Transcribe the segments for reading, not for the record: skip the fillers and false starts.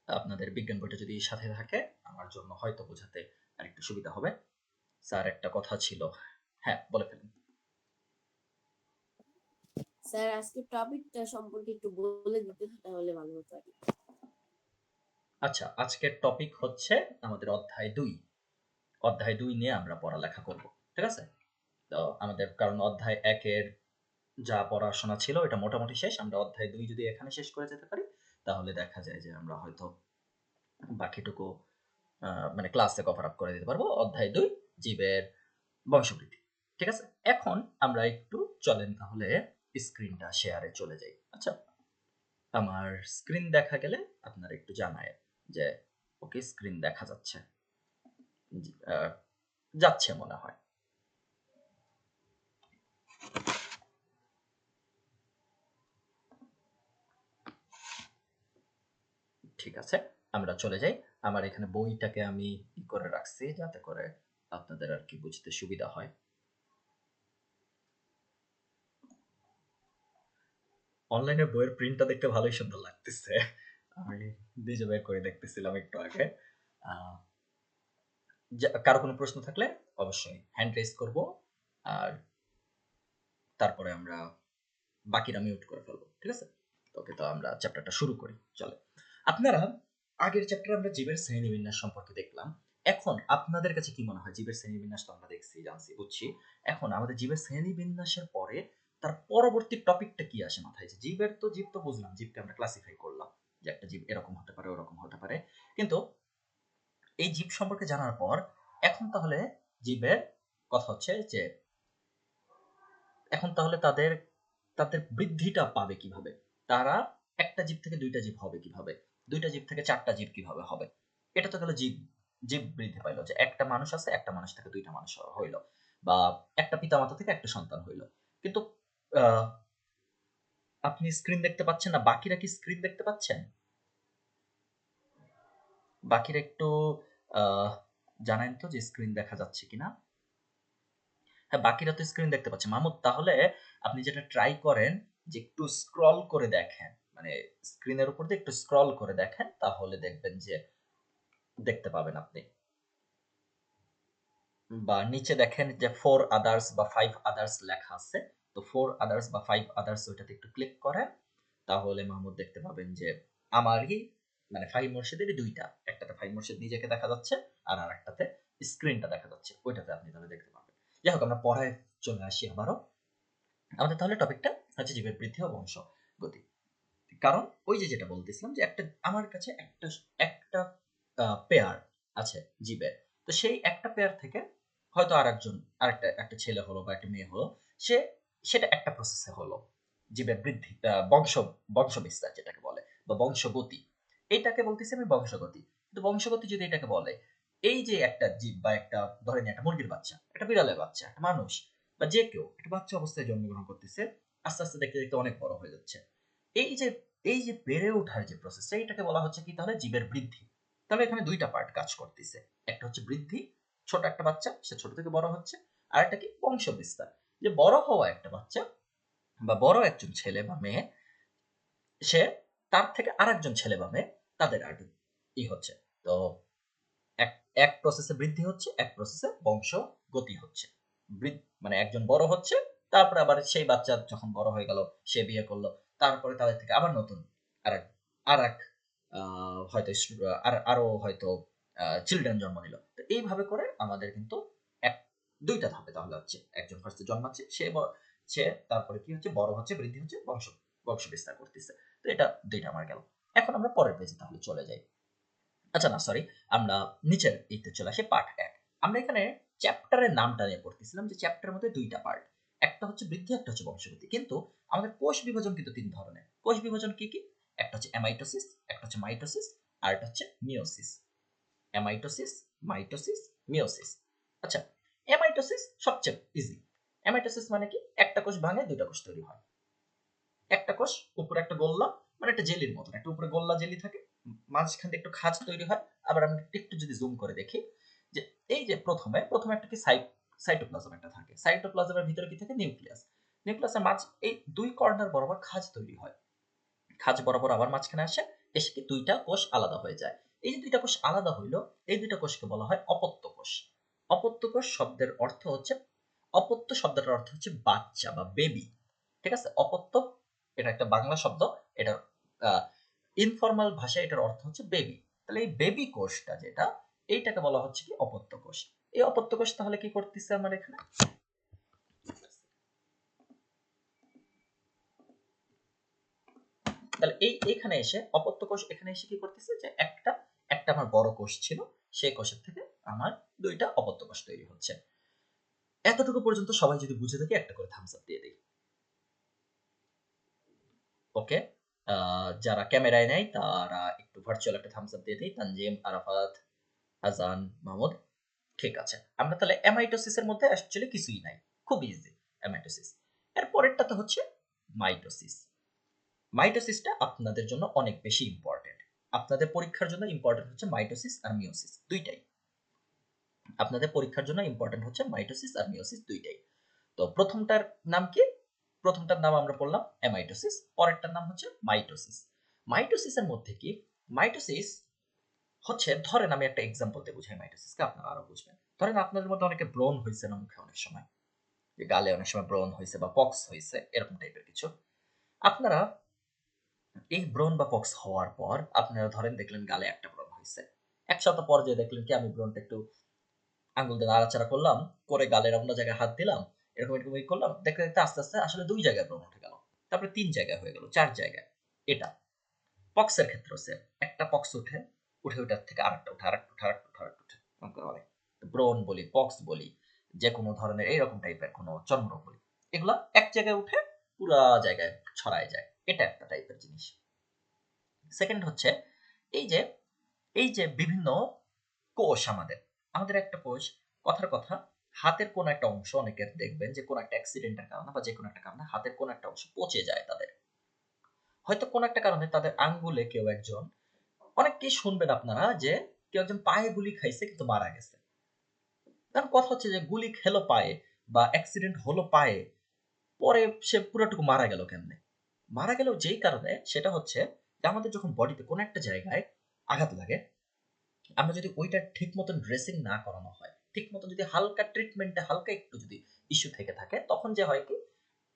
আপনাদের বিজ্ঞান বইটা যদি সাথে থাকে আমার জন্য হয়তো বোঝাতে আরেকটু সুবিধা হবে। স্যার একটা কথা ছিল। হ্যাঁ, বলে ফেলুন। স্যার আজকে টপিকটা সম্পর্কে একটু বলে দিতেন তাহলে ভালো হতো আর কি। আচ্ছা, আজকের টপিক হচ্ছে আমাদের অধ্যায় ২। অধ্যায় ২ নিয়ে আমরা পড়ালেখা করব। ঠিক আছে? তো আমাদের কারণ অধ্যায় ১ এর যা পড়াশোনা ছিল এটা মোটামুটি শেষ। আমরা অধ্যায় ২ যদি এখানে শেষ করে যেতে পারি তাহলে দেখা যায় যে আমরা হয়তো বাকিটুকু মানে ক্লাসে কভার আপ করে দিতে পারবো। অধ্যায় ২ জীবের বংশবৃদ্ধি। ঠিক আছে? এখন আমরা একটু চলেন তাহলে স্ক্রিনটা শেয়ারে চলে যাই। আচ্ছা, আমার স্ক্রিন দেখা গেলে আপনারা একটু জানায় যে ওকে স্ক্রিন দেখা যাচ্ছে। যাচ্ছে মনে হয়। ঠিক আছে, আমরা চলে যাই। আমার এখানে বইটাকে আমি করে রাখছি যাতে করে আপনাদের আর কি বুঝতে সুবিধা হয়। অনলাইনে বইয়ের প্রিন্টটা দেখতে ভালোই সুন্দর লাগতেছে। আমি নিজে বের করে দেখতেছিলাম একটু আগে। কারো কোনো প্রশ্ন থাকলে অবশ্যই হ্যান্ড রেজ করব, আর তারপরে আমরা বাকিরা মিউট করে ফেলবো। ঠিক আছে? ওকে, তো আমরা চ্যাপ্টারটা শুরু করি। চলে। আপনারা আগের চ্যাপ্টারে আমরা জীবের শ্রেণীবিন্যাস সম্পর্কে দেখলাম। এখন আপনাদের কাছে কি মনে হয়? জীবের শ্রেণীবিন্যাস তো আমরা দেখছি, জানছি, বুঝছি। এখন আমাদের জীবের শ্রেণীবিন্যাসের পরে তার পরবর্তী টপিকটা কি আসে মাথায়? যে জীব তো বুঝলাম, জীবকে আমরা ক্লাসিফাই করলাম যে একটা জীব এরকম হতে পারে, ওরকম হতে পারে। কিন্তু এই জীব সম্পর্কে জানার পর এখন তাহলে জীবের কথা হচ্ছে যে এখন তাহলে তাদের তাদের বৃদ্ধিটা পাবে কিভাবে? তারা একটা জীব থেকে দুইটা জীব হবে কিভাবে? দুইটা জীব থেকে চারটা জীব কিভাবে হবে? এটা তো গেল জীব জীব বৃদ্ধি পাইলো, যে একটা মানুষ আছে, একটা মানুষ থেকে দুইটা মানুষ হইল, বা একটা পিতামাতা থেকে একটা সন্তান হইল। কিন্তু আহ, আপনি স্ক্রিন দেখতে পাচ্ছেন না? বাকিরা কি স্ক্রিন দেখতে পাচ্ছেন? বাকিরা একটু আহ জানেন তো যে স্ক্রিন দেখা যাচ্ছে কিনা? হ্যাঁ, বাকিরা তো স্ক্রিন দেখতে পাচ্ছে। মাহমুদ, তাহলে আপনি যেটা ট্রাই করেন যে একটু স্ক্রল করে দেখেন, মানে স্ক্রিনের উপর দিয়ে একটু স্ক্রল করে দেখেন, তাহলে দেখবেন যে দেখতে পাবেন আপনি। বা নিচে দেখেন যে 4 আদার্স বা 5 আদার্স লেখা আছে। তো 4 আদার্স বা 5 আদার্স ওইটাতে একটু ক্লিক করেন, তাহলে মাহমুদ দেখতে পাবেন যে আমারই মানে ফাহিম মুর্শিদেরই দুইটা, একটাতে ফাহিম মুর্শিদ নিজেকে দেখা যাচ্ছে আর আরেকটাতে স্ক্রিনটা দেখা যাচ্ছে, ওইটাতে আপনি তাহলে দেখতে পাবেন। যাই হোক, আমরা পড়ায় চলে আসি আবারও। আমাদের তাহলে টপিকটা হচ্ছে জীবের বৃদ্ধি ও বংশ গতি। কারণ ওই যে যেটা বলতেছিলাম যে একটা আমার কাছে একটা একটা পেয়ার আছে জীবের। তো সেই একটা পেয়ার থেকে হয়তো আরেকজন আরেকটা একটা ছেলে হলো বা একটা মেয়ে হলো, সে সেটা একটা প্রসেসে হলো। জীবের বৃদ্ধি বংশ বিস্তার যেটাকে বলে, বা বংশগতি, এটাকে বলতেছি আমি বংশগতি। কিন্তু বংশগতি যদি এটাকে বলে, এই যে একটা জীব বা একটা ধরেন একটা মুরগির বাচ্চা, একটা বিড়ালের বাচ্চা, একটা মানুষ বা যে কেউ একটা বাচ্চা অবস্থায় জন্মগ্রহণ করতেছে, আস্তে আস্তে দেখতে দেখতে অনেক বড় হয়ে যাচ্ছে। এই যে এই যে বেড়ে ওঠার যে প্রসেস, এইটাকে বলা হচ্ছে কি তাহলে জীবের বৃদ্ধি। তাহলে এখানে দুইটা পার্ট কাজ করতেছে। একটা হচ্ছে বৃদ্ধি, ছোট একটা বাচ্চা সে ছোট থেকে বড় হচ্ছে। আর একটা কি বংশ বিস্তার, যে বড় হওয়া একটা বাচ্চা বা বড় একজন ছেলে বা মেয়ে, সে তার থেকে আরেকজন ছেলে বা মেয়ে, তাদের আর হচ্ছে। তো এক এক প্রসেসে বৃদ্ধি হচ্ছে, এক প্রসেসে বংশ গতি হচ্ছে। মানে একজন বড় হচ্ছে, তারপরে আবার সেই বাচ্চা যখন বড় হয়ে গেল, সে বিয়ে করলো, তারপরে তাদের থেকে আবার নতুন আরেক আরেক হয়তো আরো হয়তো চিলড্রেন জন্ম নিল। তো এইভাবে করে আমাদের কিন্তু এক দুইটা ধাপে তাহলে হচ্ছে, একজন ফার্স্টে জন্মাচ্ছে, সে তারপরে কি হচ্ছে, বড় হচ্ছে, বৃদ্ধি হচ্ছে, বংশ বিস্তার করতেছে। তো এটা দুইটা আমার গেল। এখন আমরা পরের পেজে তাহলে চলে যাই। আচ্ছা, না সরি, আমরা নিচের ইতে চলে আসি, পার্ট ১। আমরা এখানে চ্যাপ্টারের নামটা নিয়ে পড়তেছিলাম যে চ্যাপ্টারের মধ্যে দুইটা পার্ট। একটা হচ্ছে বৃদ্ধি, একটা হচ্ছে বংশগতি। কিন্তু আমাদের কোষ বিভাজন কিন্তু তিন ধরনের। কোষ বিভাজন কি কি? একটা হচ্ছে অ্যামাইটোসিস, একটা হচ্ছে মাইটোসিস, আর একটা হচ্ছে মিওসিস। Amitosis, mitosis, meiosis. আচ্ছা, অ্যামাইটোসিস সবচেয়ে ইজি। অ্যামাইটোসিস মানে কি? একটা কোষ ভাঙে দুইটা কোষ তৈরি হয়। একটা কোষ, উপরে একটা গোল্লা, মানে একটা জেলির মতন, একটা উপরে গোল্লা জেলি থাকে, মাঝখান দিয়ে একটু খাঁজ তৈরি হয়। আবার আমি একটু যদি জুম করে দেখি, যে এই যে প্রথমে একটা কি সাইটোপ্লাজম একটা থাকে, সাইটোপ্লাজমের ভিতরে কি থাকে? নিউক্লিয়াস। নিউক্লিয়াসের মাঝ এই দুই কর্নার বরাবর খাঁজ তৈরি হয়। খাঁজ বরাবর আবার মাঝখানে আসে এসে কি দুইটা কোষ আলাদা হয়ে যায়। এই যে দুইটা কোষ আলাদা হইলো, এই দুইটা কোষকে বলা হয় অপত্য কোষ। অপত্য কোষ শব্দের অর্থ হচ্ছে, অপত্য শব্দটার অর্থ হচ্ছে বাচ্চা বা বেবি। ঠিক আছে, অপত্য এটা একটা বাংলা শব্দ, এটা ইনফর্মাল ভাষায় এটার অর্থ হচ্ছে বেবি। তাহলে এই বেবি কোষটা যেটা, এইটাকে বলা হচ্ছে কি অপত্য কোষ। এই অপত্য কোষ তাহলে কি করতেছে আমার এখানে, তাহলে এইখানে এসে অপত্য কোষ এখানে এসে কি করতেছে যে একটা একটা আমার বড় কোষ ছিল, সেই কোষের থেকে আমার দুইটা অপত্য কোষ তৈরি হচ্ছে। এতটুকু পর্যন্ত সবাই যদি বুঝে থাকে একটা করে থামস আপ দিয়ে দিই। ওকে, যারা ক্যামেরায় নেয় তারা একটু ভার্চুয়াল একটা থামস আপ দিয়ে দিই। তানজিম, আরাফাত, হাসান, মাহমুদ। ঠিক আছে, আমরা তাহলে অ্যামাইটোসিসের মধ্যে অ্যাকচুয়ালি কিছুই নাই, খুব ইজি অ্যামাইটোসিস। এর পরেরটা তো হচ্ছে মাইটোসিস। মাইটোসিসটা আপনাদের জন্য অনেক বেশি ইম্পর্টেন্ট। আপনাদের পরীক্ষার জন্য ইম্পর্টেন্ট হচ্ছে মাইটোসিস আর মিওসিস দুইটাই। আপনাদের পরীক্ষার জন্য ইম্পর্টেন্ট হচ্ছে মাইটোসিস আর মিওসিস দুইটাই। তো প্রথমটার নাম কি? প্রথমটার নাম আমরা বললাম অ্যামাইটোসিস, পরেরটার নাম হচ্ছে মাইটোসিস। মাইটোসিসের মধ্যে কি, মাইটোসিস হচ্ছে, ধরেন আমি একটা এক্সাম্পল দিয়ে বুঝাই মাইটোসিসকে, আপনারা আরো বুঝবেন। ধরেন আপনাদের মধ্যে অনেকে ব্রণ হয়েছে না মুখে অনেক সময়, যে গালে অনেক সময় ব্রণ হয়েছে বা পক্স হয়েছে, এরকম টাইপের কিছু। আপনারা এই ব্রণ বা পক্স হওয়ার পর আপনারা ধরেন দেখলেন গালে একটা ব্রণ হয়েছে, এক সপ্তাহ পর যে দেখলেন কি আমি ব্রণটা একটু আঙুল দিয়ে নাড়াচাড়া করলাম, করে গালের অন্য জায়গায় হাত দিলাম, এরকম এরকম করলাম, দেখতে দেখতে আস্তে আস্তে আসলে 2 জায়গায় ব্রণ উঠে গেল, তারপরে 3 জায়গায় হয়ে গেল, 4 জায়গায়। এটা পক্সের ক্ষেত্রে হচ্ছে, একটা পক্স উঠে, উঠে ওটার থেকে আরেকটা উঠে, আরেকটা উঠে, আরেকটা উঠে, আরেকটা উঠে, এরকম করে অনেক। ব্রণ বলি, পক্স বলি, যে কোনো ধরনের এইরকম টাইপের কোনো চর্মরোগ বলি, এগুলা এক জায়গায় উঠে পুরা জায়গায় ছড়ায় যায়, এটা একটা টাইপের জিনিস। সেকেন্ড হচ্ছে এই যে, এই যে বিভিন্ন কোষ, আমাদের আমাদের একটা কোষ, কথার কথা, হাতের কোন একটা অংশ, অনেকের দেখবেন যে কোন একটা অ্যাক্সিডেন্টের কারণে বা যে কোনো একটা কারণে হাতের কোন একটা অংশ পচে যায় তাদের, হয়তো কোন একটা কারণে তাদের আঙ্গুলে কেউ একজন, অনেককেই শুনবেন আপনারা যে কেউ একজন পায়ে গুলি খাইছে কিন্তু মারা গেছে। কারণ কথা হচ্ছে যে গুলি খেলো পায়ে বা অ্যাক্সিডেন্ট হলো পায়ে, পরে সে পুরোটুকু মারা গেল কেমনে? মারা গেল যেই কারণে, সেটা হচ্ছে যে আমাদের যখন বডিতে কোনো একটা জায়গায় আঘাত লাগে, আমরা যদি ওইটা ঠিক মতন ড্রেসিং না করানো হয়, ঠিক মতো যদি হালকা ট্রিটমেন্টে হালকা একটু যদি ইস্যু থেকে থাকে, তখন যে হয় কি,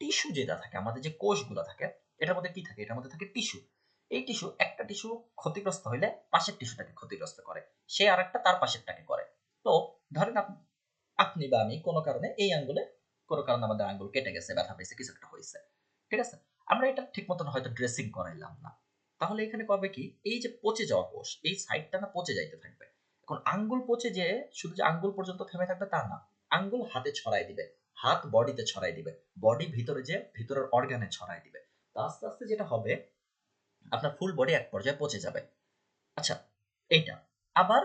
টিস্যু যেটা থাকে, আমাদের যে কোষগুলো থাকে, এটার মধ্যে কি থাকে, এটার মধ্যে থাকে টিস্যু। এই টিস্যু, একটা টিস্যু ক্ষতিগ্রস্ত হইলে পাশের টিস্যুটাকে ক্ষতিগ্রস্ত করে, সে আরেকটা তার পাশেরটাকে করে। তো ধরেন আপনি বা আমি কোনো কারণে এই আঙ্গুলে, কোনো কারণে আমাদের আঙ্গুল কেটে গেছে, ব্যথা পেয়েছে, কিছু একটা হয়েছে, ঠিক আছে, আমরা এটা ঠিক মতন হয়তো ড্রেসিং করাইলাম না, তাহলে এখানে করবে কি, এই যে পচে যাওয়া কোষ, এই সাইডটা না পচে যাইতে থাকবে। এখন আঙ্গুল পচে যে শুধু যে আঙ্গুল পর্যন্ত থেমে থাকবে তা না, আঙ্গুল হাতে ছড়াই দিবে, হাত বডিতে ছড়াই দিবে, বডি ভিতরে যে ভিতরের অর্গানে ছড়াই দিবে। তো আস্তে আস্তে যেটা হবে, আপনার ফুল বডি এক পর্যায়ে পচে যাবে। আচ্ছা, এইটা আবার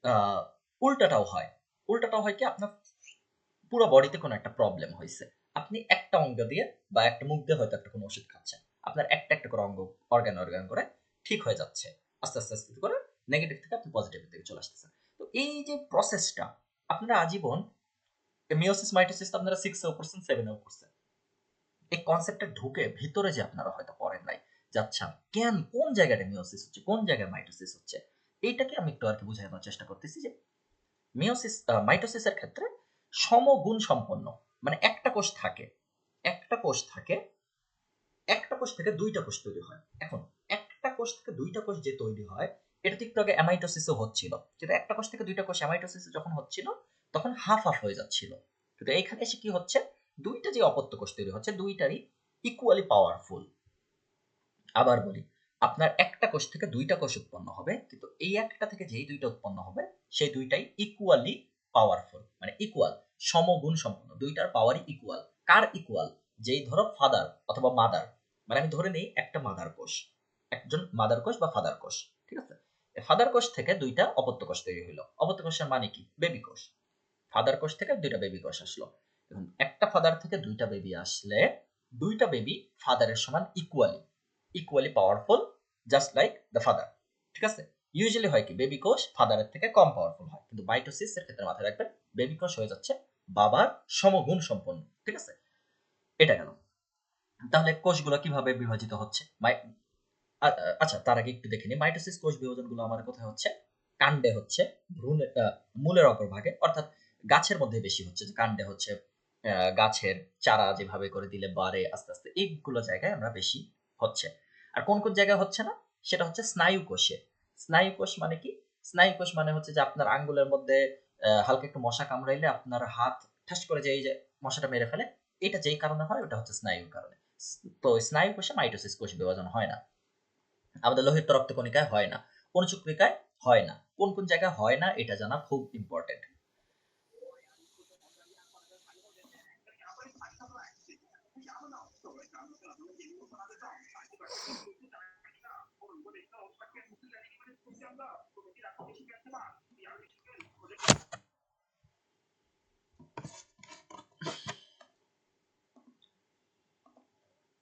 আহ, উল্টাটাও হয়। উল্টাটাও হয় কি, আপনার পুরো বডিতে কোনো একটা প্রবলেম হয়েছে, আপনি একটা অঙ্গ দিয়ে বা একটা মুখ দিয়ে হয়তো একটা কোনো ওষুধ খাচ্ছেন, আপনার একটা একটা করে অঙ্গ, অর্গান অর্গান করে ঠিক হয়ে যাচ্ছে, আস্তে আস্তে আস্তে করে নেগেটিভ থেকে আপনি পজিটিভের দিকে চলে আসতেছেন। তো এই যে প্রসেসটা, আপনারা আজীবন মিওসিস মাইটোসিস আপনারা 6এও পড়ছেন, 7এও পড়ছেন, এই কনসেপ্টটা ঢুকে ভিতরে যে আপনারা হয়তো পড়েন নাই, যে আচ্ছা কেন, কোন জায়গাটা মিওসিস হচ্ছে, কোন জায়গায় মাইটোসিস হচ্ছে, এইটাকে আমি একটু আর কি বুঝানোর চেষ্টা করতেছি যে মিওসিস, মাইটোসিসের ক্ষেত্রে সমগুণ সম্পন্ন, মানে একটা কোষ থাকে, একটা কোষ থাকে, একটা কোষ থেকে দুইটা কোষ তৈরি হয়। এখন একটা কোষ থেকে দুইটা কোষ যে তৈরি হয়, এটা তো একটু আগে অ্যামাইটোসিসও হচ্ছিল, যেটা একটা কোষ থেকে দুইটা কোষ অ্যামাইটোসিস যখন হচ্ছিল, তখন হাফ হাফ হয়ে যাচ্ছিল। কিন্তু এইখানে এসে কি হচ্ছে, দুইটা যে অপত্য কোষ তৈরি হচ্ছে, দুইটারই ইকুয়ালি পাওয়ারফুল। আবার বলি, আপনার একটা কোষ থেকে দুইটা কোষ উৎপন্ন হবে, কিন্তু এই একটা থেকে যেই দুইটা উৎপন্ন হবে, সেই দুইটাই ইকুয়ালি পাওয়ারফুল, মানে ইকুয়াল, সমগুণ সম্পন্ন, দুইটার পাওয়ারই ইকুয়াল। কার ইকুয়াল? যেই ধরো ফাদার অথবা মাদার, মানে আমি ধরে নেই একটা মাদার কোষ, একজন মাদার কোষ বা ফাদার কোষ, ঠিক আছে, ফাদার কোষ থেকে দুইটা অপত্য কোষ তৈরি হইলো, অপত্য কোষের মানে কি, বেবি কোষ। ফাদার কোষ থেকে দুইটা বেবি কোষ আসলো। এখন একটা ফাদার থেকে দুইটা বেবি আসলে, দুইটা বেবি ফাদারের সমান equally, equally powerful, just like the father, ঠিক আছে। ইউজুয়ালি হয় কি, বেবি কোষ ফাদারের থেকে কম পাওয়ারফুল হয়, কিন্তু মাইটোসিস এর ক্ষেত্রে মাথায় রাখবেন, বেবি কোষ হয়ে যাচ্ছে বাবার সমগুণ সম্পন্ন, ঠিক আছে। এটা গেল। তাহলে কোষগুলো কিভাবে বিভাজিত হচ্ছে, আচ্ছা, তার আগে একটু দেখে নিই মাইটোসিস কোষ বিভাজনগুলো আমার কোথায় হচ্ছে, কাণ্ডে হচ্ছে, মূলের অগ্রভাগে, অর্থাৎ গাছের মধ্যে বেশি হচ্ছে, যে কাণ্ডে হচ্ছে গাছের চারা যেভাবে করে দিলে বাড়ে আস্তে আস্তে, এইগুলো জায়গায় আমরা বেশি হচ্ছে। আর কোন কোন জায়গায় হচ্ছে না, সেটা হচ্ছে স্নায়ু কোষে। স্নায়ু কোষ মানে কি? স্নায়ু কোষ মানে হচ্ছে যে আপনার আঙ্গুলের মধ্যে হালকা একটু মশা কামড়াইলে আপনার হাত ঠাস করে যে এই যে মশাটা মেরে ফেলে, এটা যেই কারণে হয় ওটা হচ্ছে স্নায়ুর কারণে। তো স্নায়ু কোষে মাইটোসিস কোষ বিভাজন হয় না। আমাদের লোহিত রক্তকণিকায় হয় না, অনুচক্রিকায় হয় না। কোন কোন জায়গায় হয় না এটা জানা খুব ইম্পর্টেন্ট।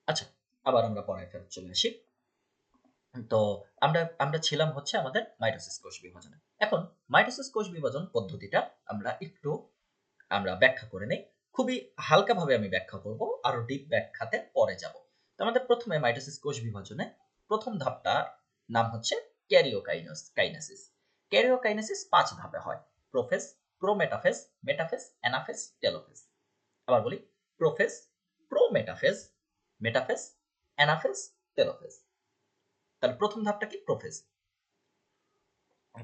আচ্ছা, আবার আমরা পরে ফেরত চলে আসি। তো আমরা আমরা ছিলাম হচ্ছে আমাদের মাইটোসিস কোষ বিভাজনে। এখন মাইটোসিস কোষ বিভাজন পদ্ধতিটা আমরা একটু ব্যাখ্যা করে নেই। খুবই হালকাভাবে আমি ব্যাখ্যা করব, আরো ডিপ ব্যাখ্যাতে পরে যাব। তো আমাদের প্রথমে মাইটোসিস কোষ বিভাজনে প্রথম ধাপটা নাম হচ্ছে ক্যারিওকাইনেসিস। ক্যারিওকাইনেসিস 5 ধাপে হয়: prophase, prometaphase, metaphase, anaphase, telophase. আবার বলি: prophase, prometaphase, metaphase, anaphase, telophase. তাহলে প্রথম ধাপটা কি? প্রোফেজ।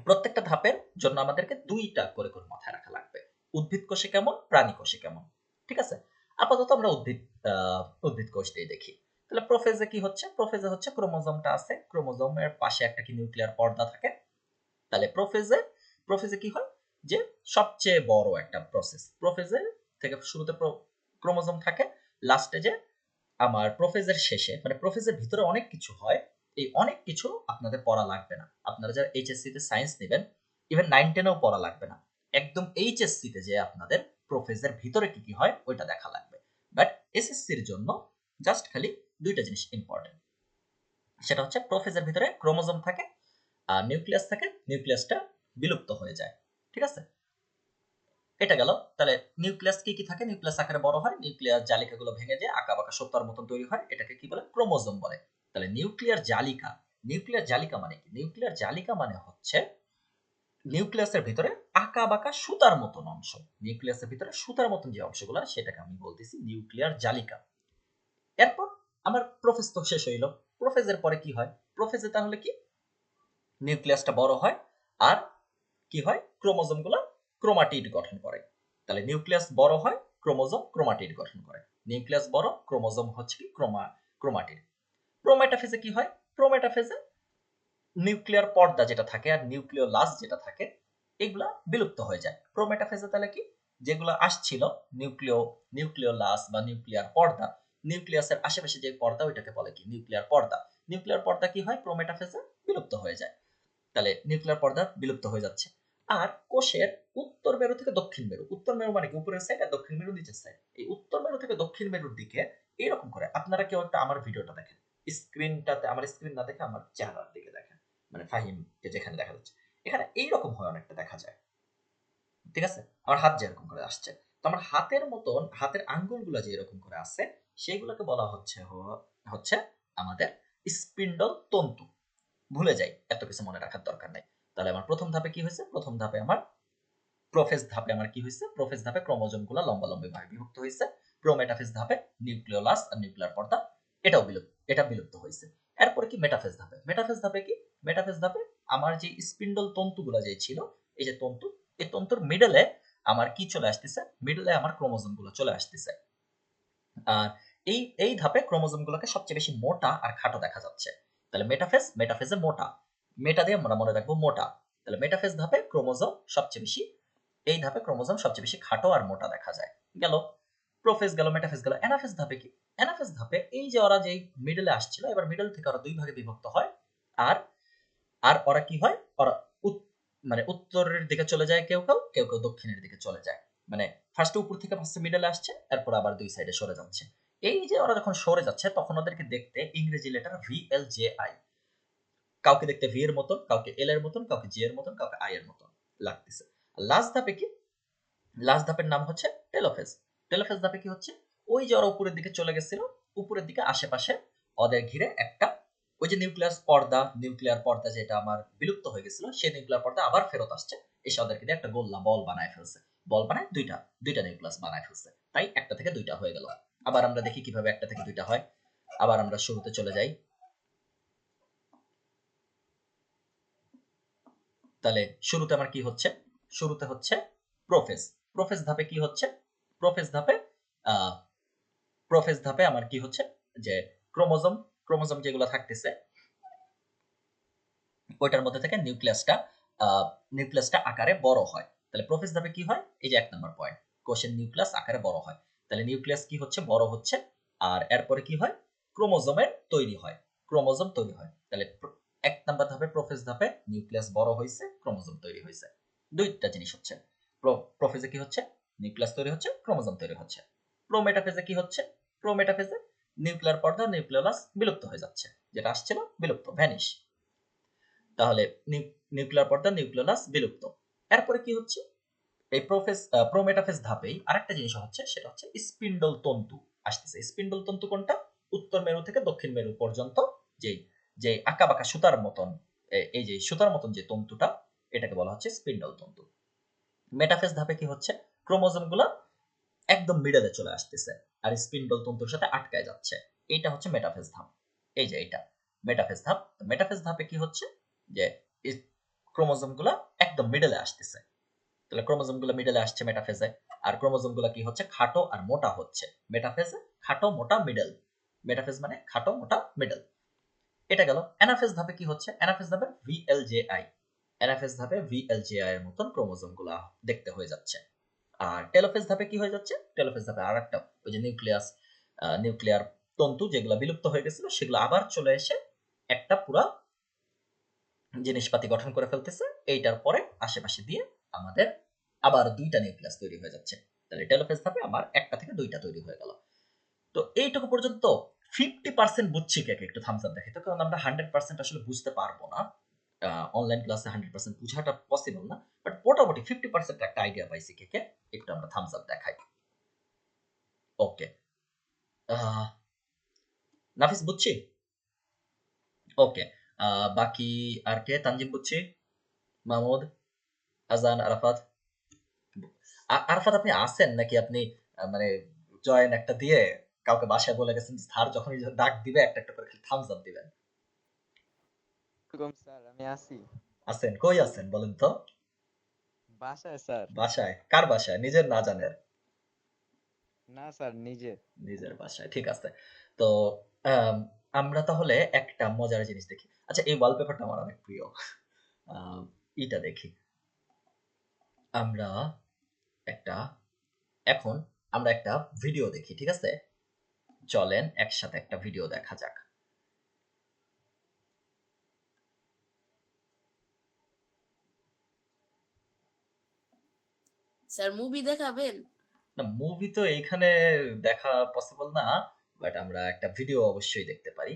প্রত্যেকটা ধাপের জন্য আমাদেরকে 2টা করে মাথায় রাখা লাগবে। উদ্ভিদ কোষে কেমন, প্রাণী কোষে কেমন। ঠিক আছে? আপাতত আমরা উদ্ভিদ কোষ দিয়ে দেখি। তাহলে প্রোফেজে কি হচ্ছে? প্রোফেজে হচ্ছে ক্রোমোজোমটা আছে, ক্রোমোজোমের পাশে একটা কি নিউক্লিয়ার পর্দা থাকে। তাহলে প্রোফেজে কি হয়, যে সবচেয়ে বড় একটা প্রসেস। প্রোফেজে থেকে শুরুতে ক্রোমোজোম থাকে, লাস্টে যে আমার প্রোফেজের শেষে, মানে প্রোফেজের ভিতরে অনেক কিছু হয়। এই অনেক কিছু আপনাদের পড়া লাগবে না। আপনারা যারা এইচএসসি তে সায়েন্স নেবেন, ইভেন 9-10-এও পড়া লাগবে না। একদম এইচএসসি তে যে আপনাদের প্রোফেজের ভিতরে কি কি হয় ওইটা দেখা লাগবে। বাট এসএসসির জন্য জাস্ট খালি 2টা জিনিস ইম্পর্টেন্ট। সেটা হচ্ছে প্রোফেজের ভিতরে ক্রোমোজোম থাকে আর নিউক্লিয়াস থাকে, নিউক্লিয়াসটা বিলুপ্ত হয়ে যায়। ঠিক আছে? এটা গেল। তাহলে নিউক্লিয়াস কি কি থাকে? নিউক্লিয়াস আকারে বড় হয়, নিউক্লিয়ার জালিকাগুলো ভেঙে যায় আঁকা বাঁকা সত্তার মতন তৈরি হয়, এটাকে কি বলে? ক্রোমোজোম বলে। তাহলে নিউক্লিয়ার জালিকা মানে কি? নিউক্লিয়ার জালিকা মানে হচ্ছে নিউক্লিয়াসের ভিতরে আঁকা বাঁকা সুতার মতন অংশ। নিউক্লিয়াসের ভিতরে সুতার মতন যে অংশগুলো, সেটাকে আমি বলতেছি নিউক্লিয়ার জালিকা। এরপর আমার প্রোফেজ তো শেষ হইল। প্রোফেজের পরে কি হয়? প্রোফেজে তাহলে কি, নিউক্লিয়াসটা বড় হয় আর কি হয়, ক্রোমোজোমগুলো ক্রোমাটিড গঠন করে। তাহলে নিউক্লিয়াস বড় হয়, ক্রোমোজোম ক্রোমাটিড গঠন করে। নিউক্লিয়াস বড়, ক্রোমোজোম হচ্ছে কি ক্রোমাটিড। প্রোমেটাফেজে কি হয়? প্রোমেটাফেজে নিউক্লিয়ার পর্দা যেটা থাকে আর নিউক্লিওলাস যেটা থাকে, এগুলা বিলুপ্ত হয়ে যায়। প্রোমেটাফেজে তাহলে কি, যেগুলো আসছিল নিউক্লিওলাস বা নিউক্লিয়ার পর্দা, নিউক্লিয়াসের আশেপাশে যে পর্দা ওইটাকে বলে কি? নিউক্লিয়ার পর্দা। নিউক্লিয়ার পর্দা কি হয়? প্রোমেটাফেজে বিলুপ্ত হয়ে যায়। তাহলে নিউক্লিয়ার পর্দা বিলুপ্ত হয়ে যাচ্ছে। আর কোষের উত্তর মেরু থেকে দক্ষিণ মেরু, উত্তর মেরু মানে কি উপরের সাইড, আর দক্ষিণ মেরু নিচের সাইড, এই উত্তর মেরু থেকে দক্ষিণ মেরুর দিকে এইরকম করে, আপনারা কেউ একটা আমার ভিডিওটা দেখেন, স্ক্রিনটাতে আমার স্ক্রিন না দেখে আমার চেহারার দিকে দেখেন, মানে ফাহিমকে যেখানে দেখা যাচ্ছে, এখানে এইরকম হয় অনেকটা দেখা যায়। ঠিক আছে? আমার হাত যেরকম করে আসছে, তো আমার হাতের মতন হাতের আঙ্গুলগুলো যে এরকম করে আছে, সেইগুলোকে বলা হচ্ছে আমাদের স্পিন্ডল তন্তু। ভুলে যাই, এত কিছু মনে রাখার দরকার নাই। তাহলে আমার প্রথম ধাপে কি হয়েছে? প্রথম ধাপে আমার কি হয়েছে? প্রোফেজ ধাপে ক্রোমোজোম গুলা লম্বা ভাবে বিভক্ত হয়েছে। প্রোমেটাফেজ ধাপে নিউক্লিওলাস আর নিউক্লিয়ার পর্দা এটা বিলুপ্ত হয়েছে। এরপরে কি মেটাফেজ ধাপে? মেটাফেজ ধাপে কি? মেটাফেজ ধাপে আমার যে স্পিন্ডল তন্তুগুলা যে ছিল, এই যে তন্তু, এই তন্তুর মিডলে আমার কি চলে আসতেছে? মিডলে আমার ক্রোমোজোম গুলো চলে আসতেছে। আর এই ধাপে ক্রোমোজোম গুলোকে সবচেয়ে বেশি মোটা আর খাটো দেখা যাচ্ছে। তাহলে মেটাফেজে মোটা, মেটা দিয়ে আমরা মনে রাখবো মোটা। তাহলে মেটাফেজ ধাপে ক্রোমোজোম সবচেয়ে বেশি, এই ধাপে ক্রোমোজোম সবচেয়ে বেশি খাটো আর মোটা দেখা যায়। গেল প্রোফেজ, গেল মেটাফেজ, গেল অ্যানাফেজ ধাপে কি? অ্যানাফেজ ধাপে এই যে ওরা যেই মিডলে আসছিল, এবার মিডল থেকে ওরা 2 ভাগে বিভক্ত হয়। আর আর ওরা কি হয়? ওরা মানে উত্তরের দিকে চলে যায়, কেউ দক্ষিণের দিকে চলে যায়। মানে ফার্স্টে উপর থেকে ফার্স্টে মিডলে আসছে, এরপর আবার 2 সাইডে সরে যাচ্ছে। এই যে ওরা যখন সরে যাচ্ছে, তখন ওদেরকে দেখতে ইংরেজি লেটার VLJI, কাউকে দেখতে ভি এর মতন, কাউকে এল এর মতন, কাউকে জি এর মতন, কাউকে আই এর মতন লাগতেছে। লাস্ট ধাপে কি? লাস্ট ধাপের নাম হচ্ছে টেলোফেজ। টেলোফেজ ধাপে কি হচ্ছে? ওই যে ওরা উপরের দিকে চলে গেছিল, উপরের দিকে আশেপাশে ওদের ঘিরে একটা ওই যে নিউক্লিয়ার পর্দা যেটা আমার বিলুপ্ত হয়ে গেছিল, সেই নিউক্লিয়ার পর্দা আবার ফেরত আসছে, এসে ওদেরকে দিয়ে একটা গোল্লা বল বানায় ফেলছে। বল বানায় দুইটা নিউক্লিয়াস বানায় ফেলছে। তাই একটা থেকে দুইটা হয়ে গেল। আবার আমরা দেখি কিভাবে একটা থেকে দুইটা হয়। আবার আমরা শুরুতে চলে যাই। তাহলে শুরুতে আমার কি হচ্ছে? শুরুতে হচ্ছে প্রোফেজ। প্রোফেজ ধাপে কি হচ্ছে? প্রোফেজ ধাপে আহ প্রোফেজ ধাপে আমার কি হচ্ছে যে ক্রোমোজোম যেগুলো থাকতেছে ওইটার মধ্যে থেকে নিউক্লিয়াসটা আকারে বড় হয়। তাহলে প্রোফেজ ধাপে কি হয়? এই যে 1 নাম্বার পয়েন্ট, কোষের নিউক্লিয়াস আকারে বড় হয়। তাহলে নিউক্লিয়াস কি হচ্ছে? বড় হচ্ছে। আর এরপরে কি হয়? ক্রোমোজোমের তৈরি হয়। ক্রোমোজোম তৈরি হয়। তাহলে 1 নাম্বার ধাপে প্রোফেজ ধাপে নিউক্লিয়াস বড় হইছে, ক্রোমোজোম তৈরি হইছে। দুইটা জিনিস হচ্ছে। প্রোফেজে কি হচ্ছে? নিউক্লিয়াস তৈরি হচ্ছে, ক্রোমোজোম তৈরি হচ্ছে। প্রোমেটাফেজে কি হচ্ছে? প্রোমেটাফেজে নিউক্লিয়ার পর্দা, নিউক্লিওলাস বিলুপ্ত হয়ে যাচ্ছে। যেটা আসছিল বিলুপ্ত, ভ্যানিশ। তাহলে নিউক্লিয়ার পর্দা, নিউক্লিওলাস বিলুপ্ত। এরপরে কি হচ্ছে? এই প্রোমেটাফেজ ধাপেই আরেকটা জিনিস হচ্ছে, সেটা হচ্ছে স্পিন্ডল তন্তু আসতেছে। স্পিন্ডল তন্তু কোনটা? উত্তর মেরু থেকে দক্ষিণ মেরু পর্যন্ত যেই যে আঁকাবাঁকা সুতার মতন, এই যে সুতার মতন যে তন্তুটা, এটাকে বলা হচ্ছে স্পিন্ডল তন্তু। মেটাফেজ ধাপে কি হচ্ছে? ক্রোমোজোম গুলা একদম মিডলে চলে আসতেছে আর স্পিন্ডল তন্তুর সাথে আটকায় যাচ্ছে। এইটা হচ্ছে মেটাফেজ ধাপ। এই যে এইটা মেটাফেজ ধাপ। মেটাফেজ ধাপে কি হচ্ছে? যে ক্রোমোজোম গুলা একদম মিডলে আসতেছে। তাহলে ক্রোমোজোম গুলো মিডলে আসছে মেটাফেজে। আর ক্রোমোজোম গুলো কি হচ্ছে? খাটো আর মোটা হচ্ছে। মেটাফেজে খাটো, মোটা, মিডল। মেটাফেজ মানে খাটো, মোটা, মিডল। এটা গেল। অ্যানাফেজ ধাপে কি হচ্ছে? অ্যানাফেজ ধাপে ভিএলজেআই। অ্যানাফেজ ধাপে ভিএলজেআই এর মতন ক্রোমোজোম গুলা দেখতে হয়ে যাচ্ছে। আর টেলোফেজ ধাপে কি হয়ে যাচ্ছে? টেলোফেজ ধাপে আরেকটা ওই যে নিউক্লিয়ার তন্তু যেগুলো বিলুপ্ত হয়ে গেছিল, সেগুলো আবার চলে এসে একটা পুরা জিনিসপাতি গঠন করে ফেলতেছে। এইটার পরে আশেপাশে দিয়ে আমাদের আবার দুইটা নিউক্লিয়াস তৈরি হয়ে যাচ্ছে। তাহলে টেলোফেজ ধাপে আমার একটা থেকে দুইটা তৈরি হয়ে গেল। তো এইটুকু পর্যন্ত 50% বুঝছি কে একটু থামস আপ দেখে তো, কারণ আমরা 100% আসলে বুঝতে পারবো না। অনলাইন ক্লাসে 100% বুঝাটা পসিবল না, বাট মোটামুটি 50% একটা আইডিয়া পাইছি কে একটু আমরা থামস আপ দেখাই। ওকে, নাফিস বুঝছি। ওকে, বাকি আর কে? তানজিম বুঝছি, মাহমুদ, আজান, আরাফাত। আরাফাত আপনি আছেন নাকি? আপনি মানে জয়েন একটা দিয়ে কাউকে বাসায় বলে গেছেন স্যার যখনই ডাক দিবে একটা একটা করে থামস আপ দিবেন? ওয়ালাইকুম স্যার, আমি আছি। আছেন? কই আছেন বলেন তো? বাসায় স্যার। বাসায়? কার বাসায়? নিজের না জানের? না স্যার, নিজের। নিজের বাসায়, ঠিক আছে। তো আম, আমরা তাহলে একটা মজার জিনিস দেখি। আচ্ছা, এই ওয়ালপেপারটা আমার অনেক প্রিয়। আম, এটা দেখি। আমরা একটা এখন আমরা একটা ভিডিও দেখি, ঠিক আছে? চলেন একসাথে একটা ভিডিও দেখা যাক। স্যার মুভি দেখাবেন? না, মুভি তো এইখানে দেখা পসিবল না, বাট আমরা একটা ভিডিও অবশ্যই দেখতে পারি।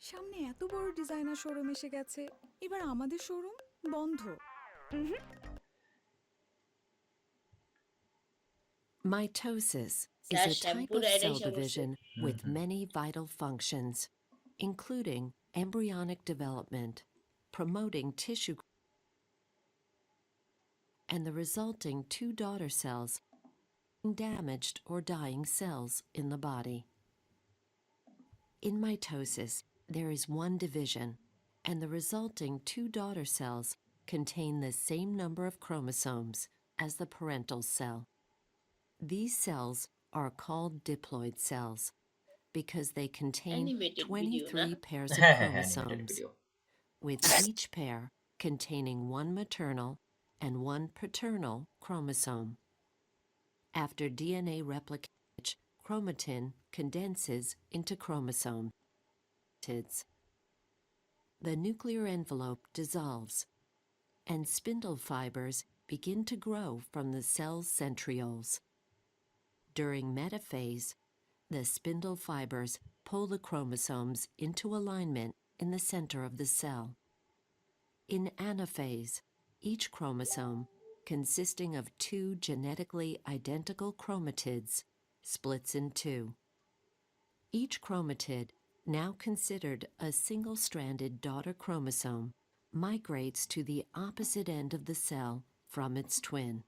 সামনে এত বড় ডিজাইনার শোরুম এসে গেছে, এবার আমাদের শোরুম বন্ধ। Mitosis is sir a type শ্যাম্পুর of অ্যাড cell এসে বসে। division with many vital functions, including embryonic development, promoting tissue and the resulting two daughter cells, damaged or dying cells in the body. In mitosis, there is one division, and the resulting two daughter cells contain the same number of chromosomes as the parental cell. These cells are called diploid cells because they contain animated video না? 23 pairs of হ্যাঁ হ্যাঁ হ্যাঁ, animated chromosomes, video. with each pair containing one maternal and one paternal chromosome. After DNA replication, chromatin condenses into chromosomes. The nuclear envelope dissolves, and spindle fibers begin to grow from the cell's centrioles. During metaphase, the spindle fibers pull the chromosomes into alignment in the center of the cell. In anaphase, each chromosome, consisting of two genetically identical chromatids, splits in two. Each chromatid, now considered a single-stranded daughter chromosome, migrates to the opposite end of the cell from its twin.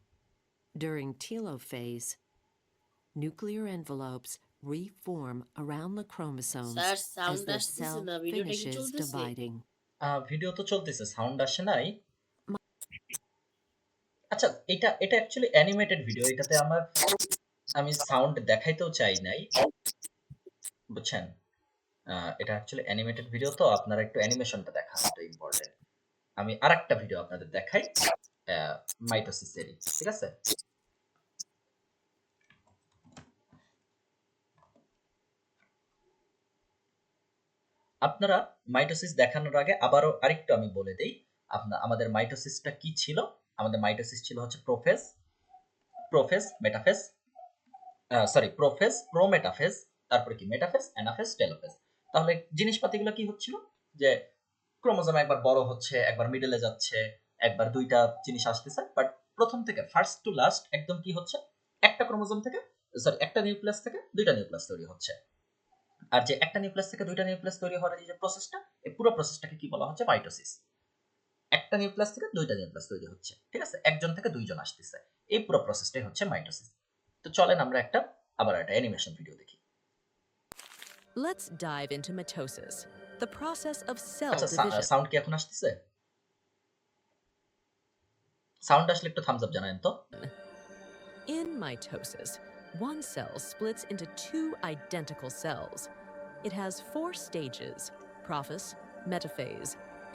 During telophase, nuclear envelopes reform around the chromosomes sir as sound the আসতেছে cell না, ভিডিওটা কি finishes চলতেছে? dividing. Video তো চলতেছে, sound আসে নাই। আচ্ছা, এটা অ্যাকচুয়ালি অ্যানিমেটেড ভিডিও, এটাতে আমি সাউন্ড দেখাইতেও চাই নাই, বুঝছেন? এটা অ্যাকচুয়ালি অ্যানিমেটেড ভিডিও, তো আপনারা একটু অ্যানিমেশনটা দেখান, এটা ইম্পর্টেন্ট। আমি আরেকটা ভিডিও আপনাদের দেখাই মাইটোসিসেরই, ঠিক আছে? আপনারা মাইটোসিস দেখানোর আগে আবারও আরেকটু আমি বলে দেই, আমাদের মাইটোসিসটা কি ছিল। আমাদের মাইটোসিস ছিল হচ্ছে প্রোফেজ, মেটাফেজ, প্রোফেজ, প্রোমেটাফেজ, তারপরে কি মেটাফেজ, অ্যানাফেজ, টেলোফেজ। তাহলে জিনিসপাতিগুলো কি হচ্ছিল, যে ক্রোমোজোম একবার বড় হচ্ছে, একবার মিডলে যাচ্ছে, একবার দুইটা জিনিস আসতেছে, বাট প্রথম থেকে ফার্স্ট টু লাস্ট একদম কি হচ্ছে, একটা ক্রোমোজোম থেকে, একটা নিউক্লিয়াস থেকে দুইটা নিউক্লিয়াস তৈরি হচ্ছে। আর যে একটা নিউক্লিয়াস থেকে দুইটা নিউক্লিয়াস তৈরি হওয়ার যে প্রসেসটা, এই পুরো প্রসেসটাকে কি বলা হচ্ছে, মাইটোসিস। একটা নিউক্লিয়াস থেকে দুইটা নিউক্লিয়াস তৈরি হচ্ছে, ঠিক আছে? একজন থেকে দুইজন আসতেছে, এই পুরো প্রসেসটাই হচ্ছে মাইটোসিস। তো চলেন আমরা আবার একটা অ্যানিমেশন ভিডিও দেখি। Let's dive into mitosis, the process of cell আচ্ছা, division. সাউন্ড কি এখন আসতেছে? সাউন্ড আসলে একটু থামস আপ জানাবেন তো। In mitosis, one cell splits into two identical cells. It has 4 stages: prophase, metaphase,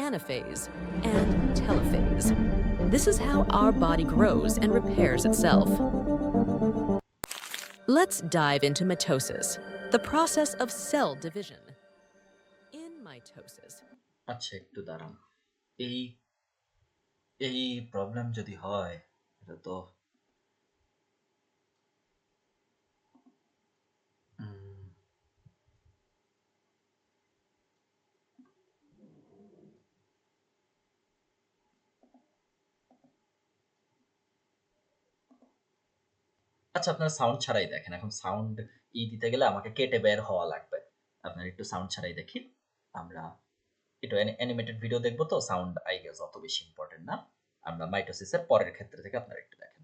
anaphase, and telophase. This is how our body grows and repairs itself. Let's dive into mitosis, the process of cell division. In mitosis, আচ্ছা, একটু দাঁড়ান। এই এই problem যদি হয়, এটা তো উম, আচ্ছা, আপনার সাউন্ড ছাড়াই দেখেন। এখন সাউন্ড দিতে গেলে আমাকে কেটে বের হওয়া লাগবে। আপনার একটু সাউন্ড ছাড়াই দেখি। আমরা একটু অ্যানিমেটেড ভিডিও দেখবো, তো সাউন্ড আই গেস অত বেশি ইম্পর্টেন্ট না। আমরা মাইটোসিসের পরের ক্ষেত্রে থেকে আপনারা একটু দেখেন।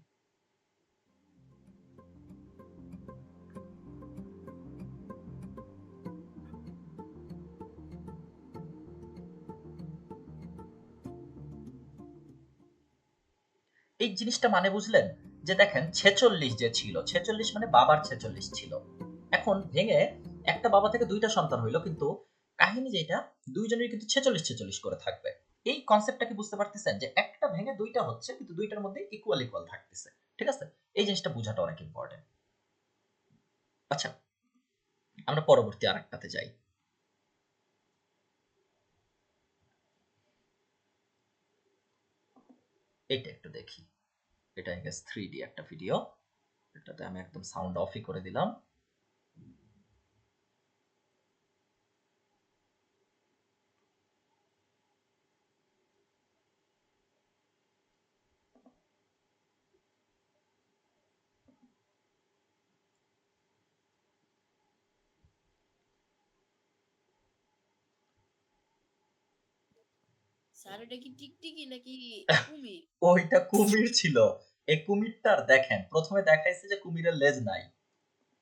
এই জিনিসটা মানে বুঝলেন, যে দেখেন 46 যে ছিল, 46 মানে বাবার 46 ছিল। এখন ভেঙে একটা বাবা থেকে দুইটা সন্তান হইলো, কিন্তু কাহিনী যেটা, দুইজনের কিন্তু 46 করে থাকবে। এই কনসেপ্টটা কি বুঝতে পারতেছেন, যে একটা ভেঙে দুইটা হচ্ছে, কিন্তু দুইটার মধ্যে ইকুয়াল থাকতেছে, ঠিক আছে? এই জিনিসটা বোঝাটা অনেক ইম্পর্টেন্ট। আচ্ছা, আমরা পরবর্তী আরেকটাতে যাই। এটা একটু দেখি। এটা আই গেস 3D একটা ভিডিও। এটাতে আমি একদম সাউন্ড অফই করে দিলাম। স্যার এটা কি টিকটিকি নাকি কুমির? ওইটা কুমির ছিল। এই কুমিরটার দেখেন, প্রথমে দেখাইছে যে কুমিরের লেজ নাই,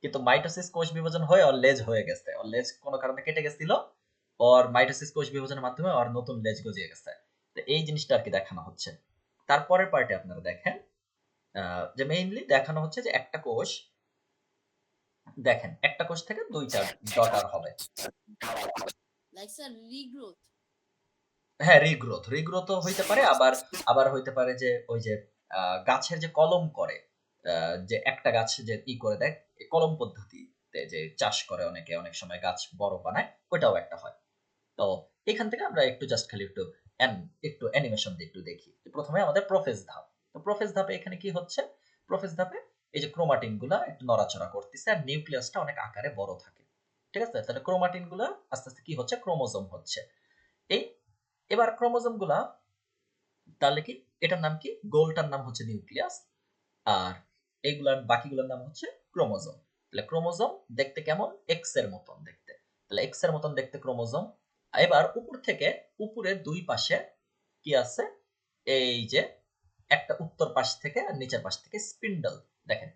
কিন্তু মাইটোসিস কোষ বিভাজন হয়ে ওর লেজ হয়ে গেছে। ওর লেজ কোনো কারণে কেটে গেছিল, ওর মাইটোসিস কোষ বিভাজনের মাধ্যমে ওর নতুন লেজ গজিয়ে গেছে। তো এই জিনিসটা আর কি দেখানো হচ্ছে। তারপরের পার্টে আপনারা দেখেন, যে মেইনলি দেখানো হচ্ছে যে একটা কোষ, দেখেন একটা কোষ থেকে দুইটা ডটার হবে। Like sir regrowth. হ্যাঁ, রিগ্রোথও হইতে পারে, আবার হইতে পারে যে ওই যে গাছের যে কলম করে, যে একটা গাছ যে করে দেয়, কলম পদ্ধতিতে যে চাষ করে অনেকে, অনেক সময় গাছ বড় বানায়, ওটাও একটা হয়। তো এখান থেকে আমরা একটু জাস্ট খালি একটু অ্যানিমেশন দিয়ে একটু দেখি। প্রথমে আমাদের প্রোফেজ ধাপ। তো প্রোফেজ ধাপে এখানে কি হচ্ছে, প্রোফেজ ধাপে এই যে ক্রোমাটিন গুলা একটু নড়াচড়া করতেছে, আর নিউক্লিয়াসটা অনেক আকারে বড় থাকে, ঠিক আছে? তাহলে ক্রোমাটিন গুলা আস্তে আস্তে কি হচ্ছে, ক্রোমোজোম হচ্ছে। এই এবার ক্রোমোজোম গুলা, তাহলে কি এটার নাম কি, গোলটার নাম হচ্ছে নিউক্লিয়াস, আর এইগুলার বাকিগুলোর নাম হচ্ছে ক্রোমোজোম। তাহলে ক্রোমোজোম দেখতে কেমন? এক্স এর মতন দেখতে। তাহলে এক্স এর মতন দেখতে ক্রোমোজোম। এবার উপর থেকে, উপরের দুই পাশে কি আছে? এই যে একটা উত্তর পাশ থেকে আর নিচের পাশ থেকে স্পিন্ডল, দেখেন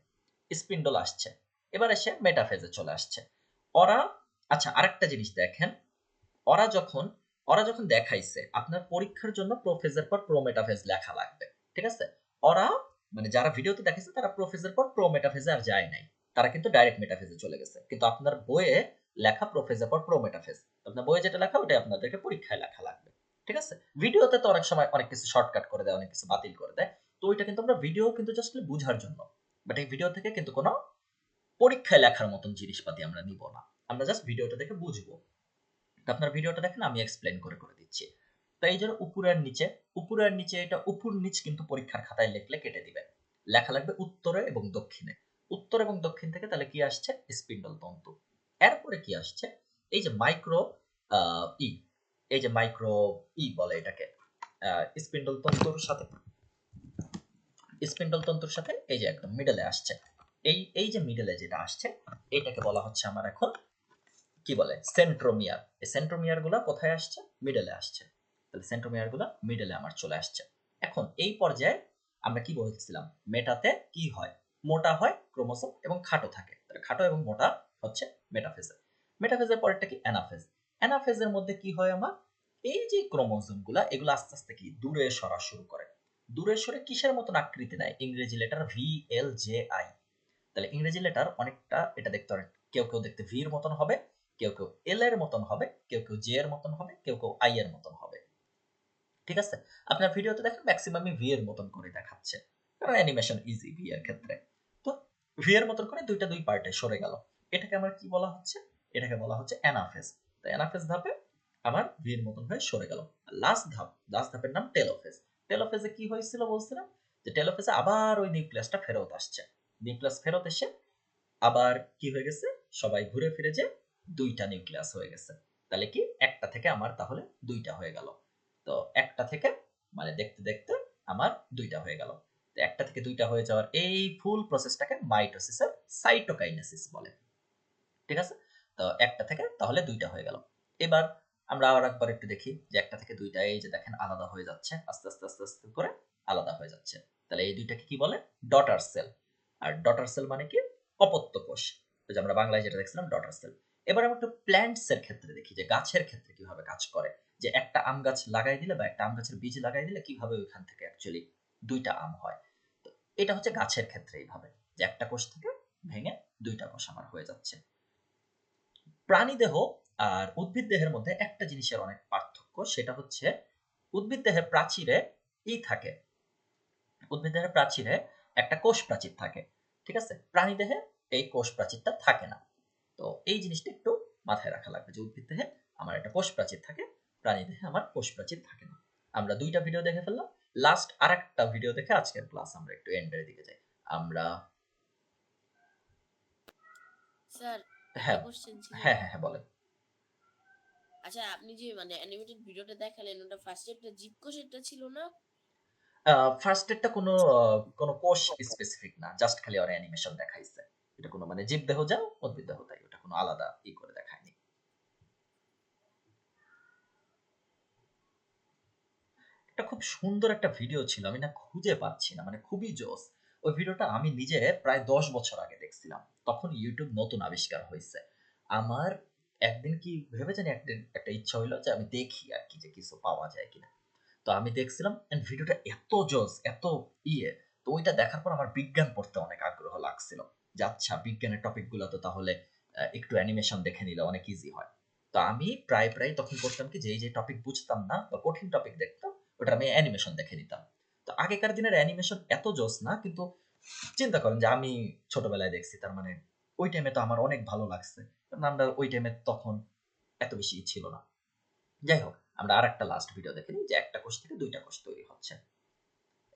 স্পিন্ডল আসছে। এবার এসে মেটাফেজে চলে আসছে ওরা। আচ্ছা, আরেকটা জিনিস দেখেন, ওরা যখন দেখাইছে আপনার পরীক্ষার জন্য প্রোফেজের পর প্রোমেটাফেজ লেখা লাগবে, ঠিক আছে? ওরা মানে যারা ভিডিওতে দেখাইছে তারা প্রোফেজের পর প্রোমেটাফেজে আর যায় নাই, তারা কিন্তু ডাইরেক্ট মেটাফেজে চলে গেছে। কিন্তু আপনার বইয়ে লেখা প্রোফেজের পর প্রোমেটাফেজ, আপনার বইয়ে যেটা লেখা ওটাই আপনাদেরকে পরীক্ষায় লেখা লাগবে, ঠিক আছে? ভিডিওতে তো অনেক সময় অনেক কিছু শর্টকাট করে দেয়, অনেক কিছু বাতিল করে দেয়, তো ওইটা কিন্তু আমরা ভিডিও কিন্তু জাস্ট বুঝার জন্য, বাট এই ভিডিও থেকে কিন্তু কোনো পরীক্ষায় লেখার মতন জিনিসপাতি আমরা নিব না, আমরা জাস্ট ভিডিওটা দেখে বুঝবো। তো আপনার ভিডিওটা দেখেন, আমি এক্সপ্লেন করে করে দিচ্ছি। তো এই যে উপরের নিচে এটা উপর নিচ কিন্তু পরীক্ষার খাতায় লিখলে কেটে দিবে, লেখা লাগবে উত্তরে এবং দক্ষিণে। উত্তর এবং দক্ষিণ থেকে তাহলে কি আসছে? স্পিন্ডল তন্তু। এরপরে কি আসছে? এই যে মাইক্রো ই, এই যে মাইক্রো ই বলে এটাকে, স্পিন্ডল তন্তুর সাথে, স্পিন্ডল তন্তুর সাথে এই যে একদম মিডলে আসছে। এই যে মিডলে যেটা আসছে এটাকে বলা হচ্ছে আমার এখন কি বলে? সেন্ট্রোমিয়ার। এই সেন্ট্রোমিয়ার গুলা কোথায় আসছে? মিডলে আসছে। তাহলে সেন্ট্রোমিয়ার গুলা মিডলে আমার চলে আসছে। এখন এই পর্যায়ে আমরা কি বলছিলাম? মেটাতে কি হয়? মোটা হয় ক্রোমোসোম এবং খাটো থাকে। তাহলে খাটো এবং মোটা হচ্ছে মেটাফেজে। মেটাফেজের পরেরটা কি? অ্যানাফেজ। অ্যানাফেজের মধ্যে কি হয় আমার? এই যে ক্রোমোসোম গুলা এগুলো আস্তে আস্তে কি দূরে সরা শুরু করে। দূরে সরে কিসের মতন আকৃতি নেয়? ইংরেজি letter V L J I. তাহলে ইংরেজি লেটার অনেকটা এটা দেখতে অনেক, কেউ কেউ দেখতে ভি এর মতন হবে, কেউ কেউ এল এর মতন হবে, কেউ কেউ জে এর মতন হবে, কেউ কেউ আই এর মতন হবে, ঠিক আছে? আপনার ভিডিওতে দেখেন ম্যাক্সিমামই ভি এর মতন করে দেখাচ্ছে, কারণ অ্যানিমেশন ইজি ভি এর ক্ষেত্রে। তো ভি এর মতন করে দুই পার্টে সরে গেল। এটাকে আমার কি বলা হচ্ছে? এটাকে বলা হচ্ছে অ্যানাফেজ। তো অ্যানাফেজ ধাপে আমার ভি এর মতন হয়ে সরে গেল। লাস্ট ধাপের নাম টেলোফেজ। টেলোফেজে কি হয়েছিল বলছিলাম? যে টেলোফেজে আবার ওই নিউক্লিয়াসটা ফেরত আসছে। নিউক্লিয়াস ফেরত এসে আবার কি হয়ে গেছে? সবাই ঘুরে ফিরে যে দুইটা নিউক্লিয়াস হয়ে গেছে। তাহলে কি একটা থেকে আমার তাহলে দুইটা হয়ে গেল। তো একটা থেকে মানে দেখতে দেখতে আমার দুইটা হয়ে গেল। তো একটা থেকে দুইটা হয়ে যাওয়ার এই ফুল প্রসেসটাকে মাইটোসিসের সাইটোকাইনেসিস বলে, ঠিক আছে? তো একটা থেকে তাহলে দুইটা হয়ে গেল। এবার আমরা আর একবার একটু দেখি যে একটা থেকে দুইটা এই যে দেখেন আলাদা হয়ে যাচ্ছে, আস্তে আস্তে আস্তে আস্তে করে আলাদা হয়ে যাচ্ছে। তাহলে এই দুইটাকে কি বলে? Daughter cell. আর ডটার সেল মানে কি? অপত্য কোষ। ওই যে আমরা বাংলায় যেটা দেখছিলাম ডটার সেল। এবার আমরা একটু প্ল্যান্টস এর ক্ষেত্রে দেখি যে গাছের ক্ষেত্রে কিভাবে কাজ করে, যে একটা আম গাছ লাগাই দিলে বা একটা আম গাছের বীজ লাগাই দিলে কিভাবে ওইখান থেকে অ্যাকচুয়ালি দুইটা আম হয়। তো এটা হচ্ছে গাছের ক্ষেত্রে এইভাবে যে একটা কোষ থেকে ভেঙে দুইটা কোষ আমার হয়ে যাচ্ছে। প্রাণীদেহ আর উদ্ভিদ দেহের মধ্যে একটা জিনিসের অনেক পার্থক্য, সেটা হচ্ছে উদ্ভিদ দেহের প্রাচীরে থাকে, উদ্ভিদ দেহের প্রাচীরে একটা কোষ প্রাচীর থাকে, ঠিক আছে? প্রাণী দেহে এই কোষ প্রাচীরটা থাকে না। তো এই জিনিসটা একটু মাথায় রাখা লাগবে যে উদ্ভিদ দেহে আমার একটা কোষ প্রাচীর থাকে, প্রাণী দেহে আমার কোষ প্রাচীর থাকে না। আমরা দুইটা ভিডিও দেখে ফেললাম, লাস্ট আরেকটা ভিডিও দেখে আজকের ক্লাস আমরা একটু এন্ডের দিকে যাই। আমরা স্যার একটা হ্যাঁ কোশ্চেন ছিল। হ্যাঁ হ্যাঁ হ্যাঁ বলেন। আচ্ছা, আপনি যে মানে অ্যানিমেটেড ভিডিওটা দেখালেন, ওটা ফার্স্ট এরটা জীবকোষেরটা ছিল না? ফার্স্ট এরটা কোনো কোষ স্পেসিফিক না, জাস্ট খালি ওর অ্যানিমেশন দেখাইছে। এটা কোনো মানে জীবদেহ যা উদ্ভিদ দেহ তাই, ওটা কোনো আলাদা করে দেখায়নি। এটা খুব সুন্দর একটা ভিডিও ছিল, আমি না খুঁজে পাচ্ছি না, মানে খুবই জোস। ওই ভিডিওটা আমি নিজে প্রায় 10 বছর আগে দেখছিলাম, তখন ইউটিউব নতুন আবিষ্কার হয়েছে। আমার একদিন কি ভেবে জানি একদিন একটা ইচ্ছা হইলো যে আমি দেখি আর কি যে কিছু পাওয়া যায় কিনা। তো আমি দেখছিলাম এন্ড ভিডিওটা এত জোস, এত ইয়ে। তো ওইটা দেখার পর আমার বিজ্ঞান পড়তে অনেক আগ্রহ লাগছিল, যে আচ্ছা বিজ্ঞানের টপিকগুলো তো তাহলে একটু অ্যানিমেশন দেখে নিলে অনেক ইজি হয়। তো আমি প্রায় তখন করতাম কি যে এই যে টপিক বুঝতাম না বা কঠিন টপিক দেখতাম, ওটা আমি অ্যানিমেশন দেখে নিতাম। তো আগেকার দিনের অ্যানিমেশন এত জোস না, কিন্তু চিন্তা করেন যে আমি ছোটবেলায় দেখছি, তার মানে ওই টাইমে তো আমার অনেক ভালো লাগছে, কারণ আমরা ওই টাইমে তখন এত বেশি ছিল না। যাই হোক, আমরা আর একটা লাস্ট ভিডিও দেখে নিই যে একটা কোষ থেকে দুইটা কোষ তৈরি হচ্ছে।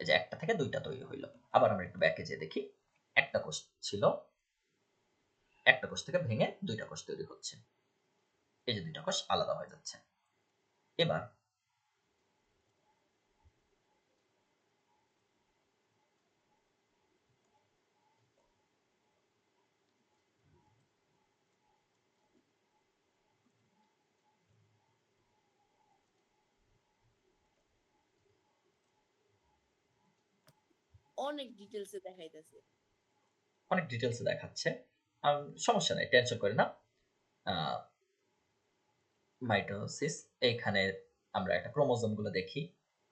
এই যে একটা থেকে দুইটা তৈরি হইলো। আবার আমরা একটু ব্যাকে যেয়ে দেখি, একটা কোষ ছিল, একটা কোষ থেকে ভেঙে দুইটা কোষ তৈরি হচ্ছে। এই যে দুইটা কোষ আলাদা হয়ে যাচ্ছে। এবার অনেক ডিটেলসে দেখাইতেছে। অনেক ডিটেলসে দেখাচ্ছে। সমস্যা নাই, টেনশন করি না। মাইটোসিস, এইখানে আমরা একটা ক্রোমোজোম গুলো দেখি।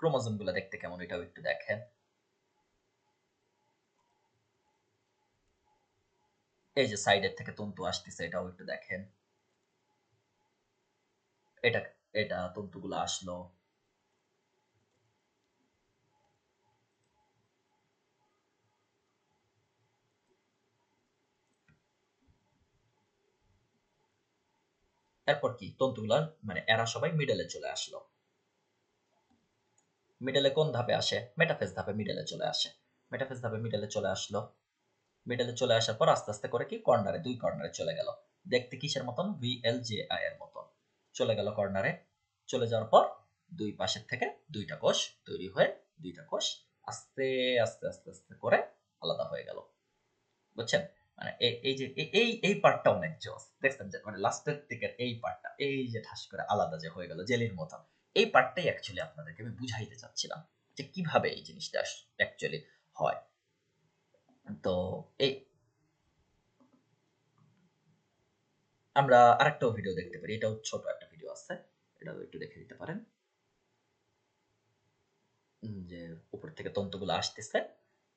ক্রোমোজোম গুলো দেখতে কেমন এটাও একটু দেখেন। এই যে সাইডের থেকে তন্তু আসতেছে, এটাও একটু দেখেন। এটা এটা তন্তুগুলো আসলো। এরপর কি তন্তুগুলা মানে এরা সবাই মিডলে চলে আসলো। মিডলে কোন ধাপে আসে? মেটাফেজ ধাপে মিডলে চলে আসে। মেটাফেজ ধাপে মিডলে চলে আসলো। মিডলে চলে আসার পর আস্তে আস্তে করে কি কর্নারে, দুই কর্নারে চলে গেল। দেখতে কিসের মতন? VLJI এর মতন চলে গেল কর্নারে। চলে যাওয়ার পর দুই পাশের থেকে দুইটা কোষ তৈরি হয়ে দুইটা কোষ আস্তে আস্তে আস্তে আস্তে করে আলাদা হয়ে গেল। বুঝছেন? মানে এই যে এই পার্টটা অনেক জোস দেখছেন, যে মানে লাস্টের দিকের এই পার্টটা, এই যে ঠাস করে আলাদা যে হয়ে গেল জেলির মতন, এই পার্টটাই অ্যাকচুয়ালি আপনাদেরকে আমি বুঝাইতে চাচ্ছিলাম যে কিভাবে এই জিনিসটা অ্যাকচুয়ালি হয়। তো এই আমরা আরেকটাও ভিডিও দেখতে পারি, এটাও ছোট একটা ভিডিও আছে, এটাও একটু দেখে দিতে পারেন। যে উপর থেকে তন্তুগুলো আসতেছে,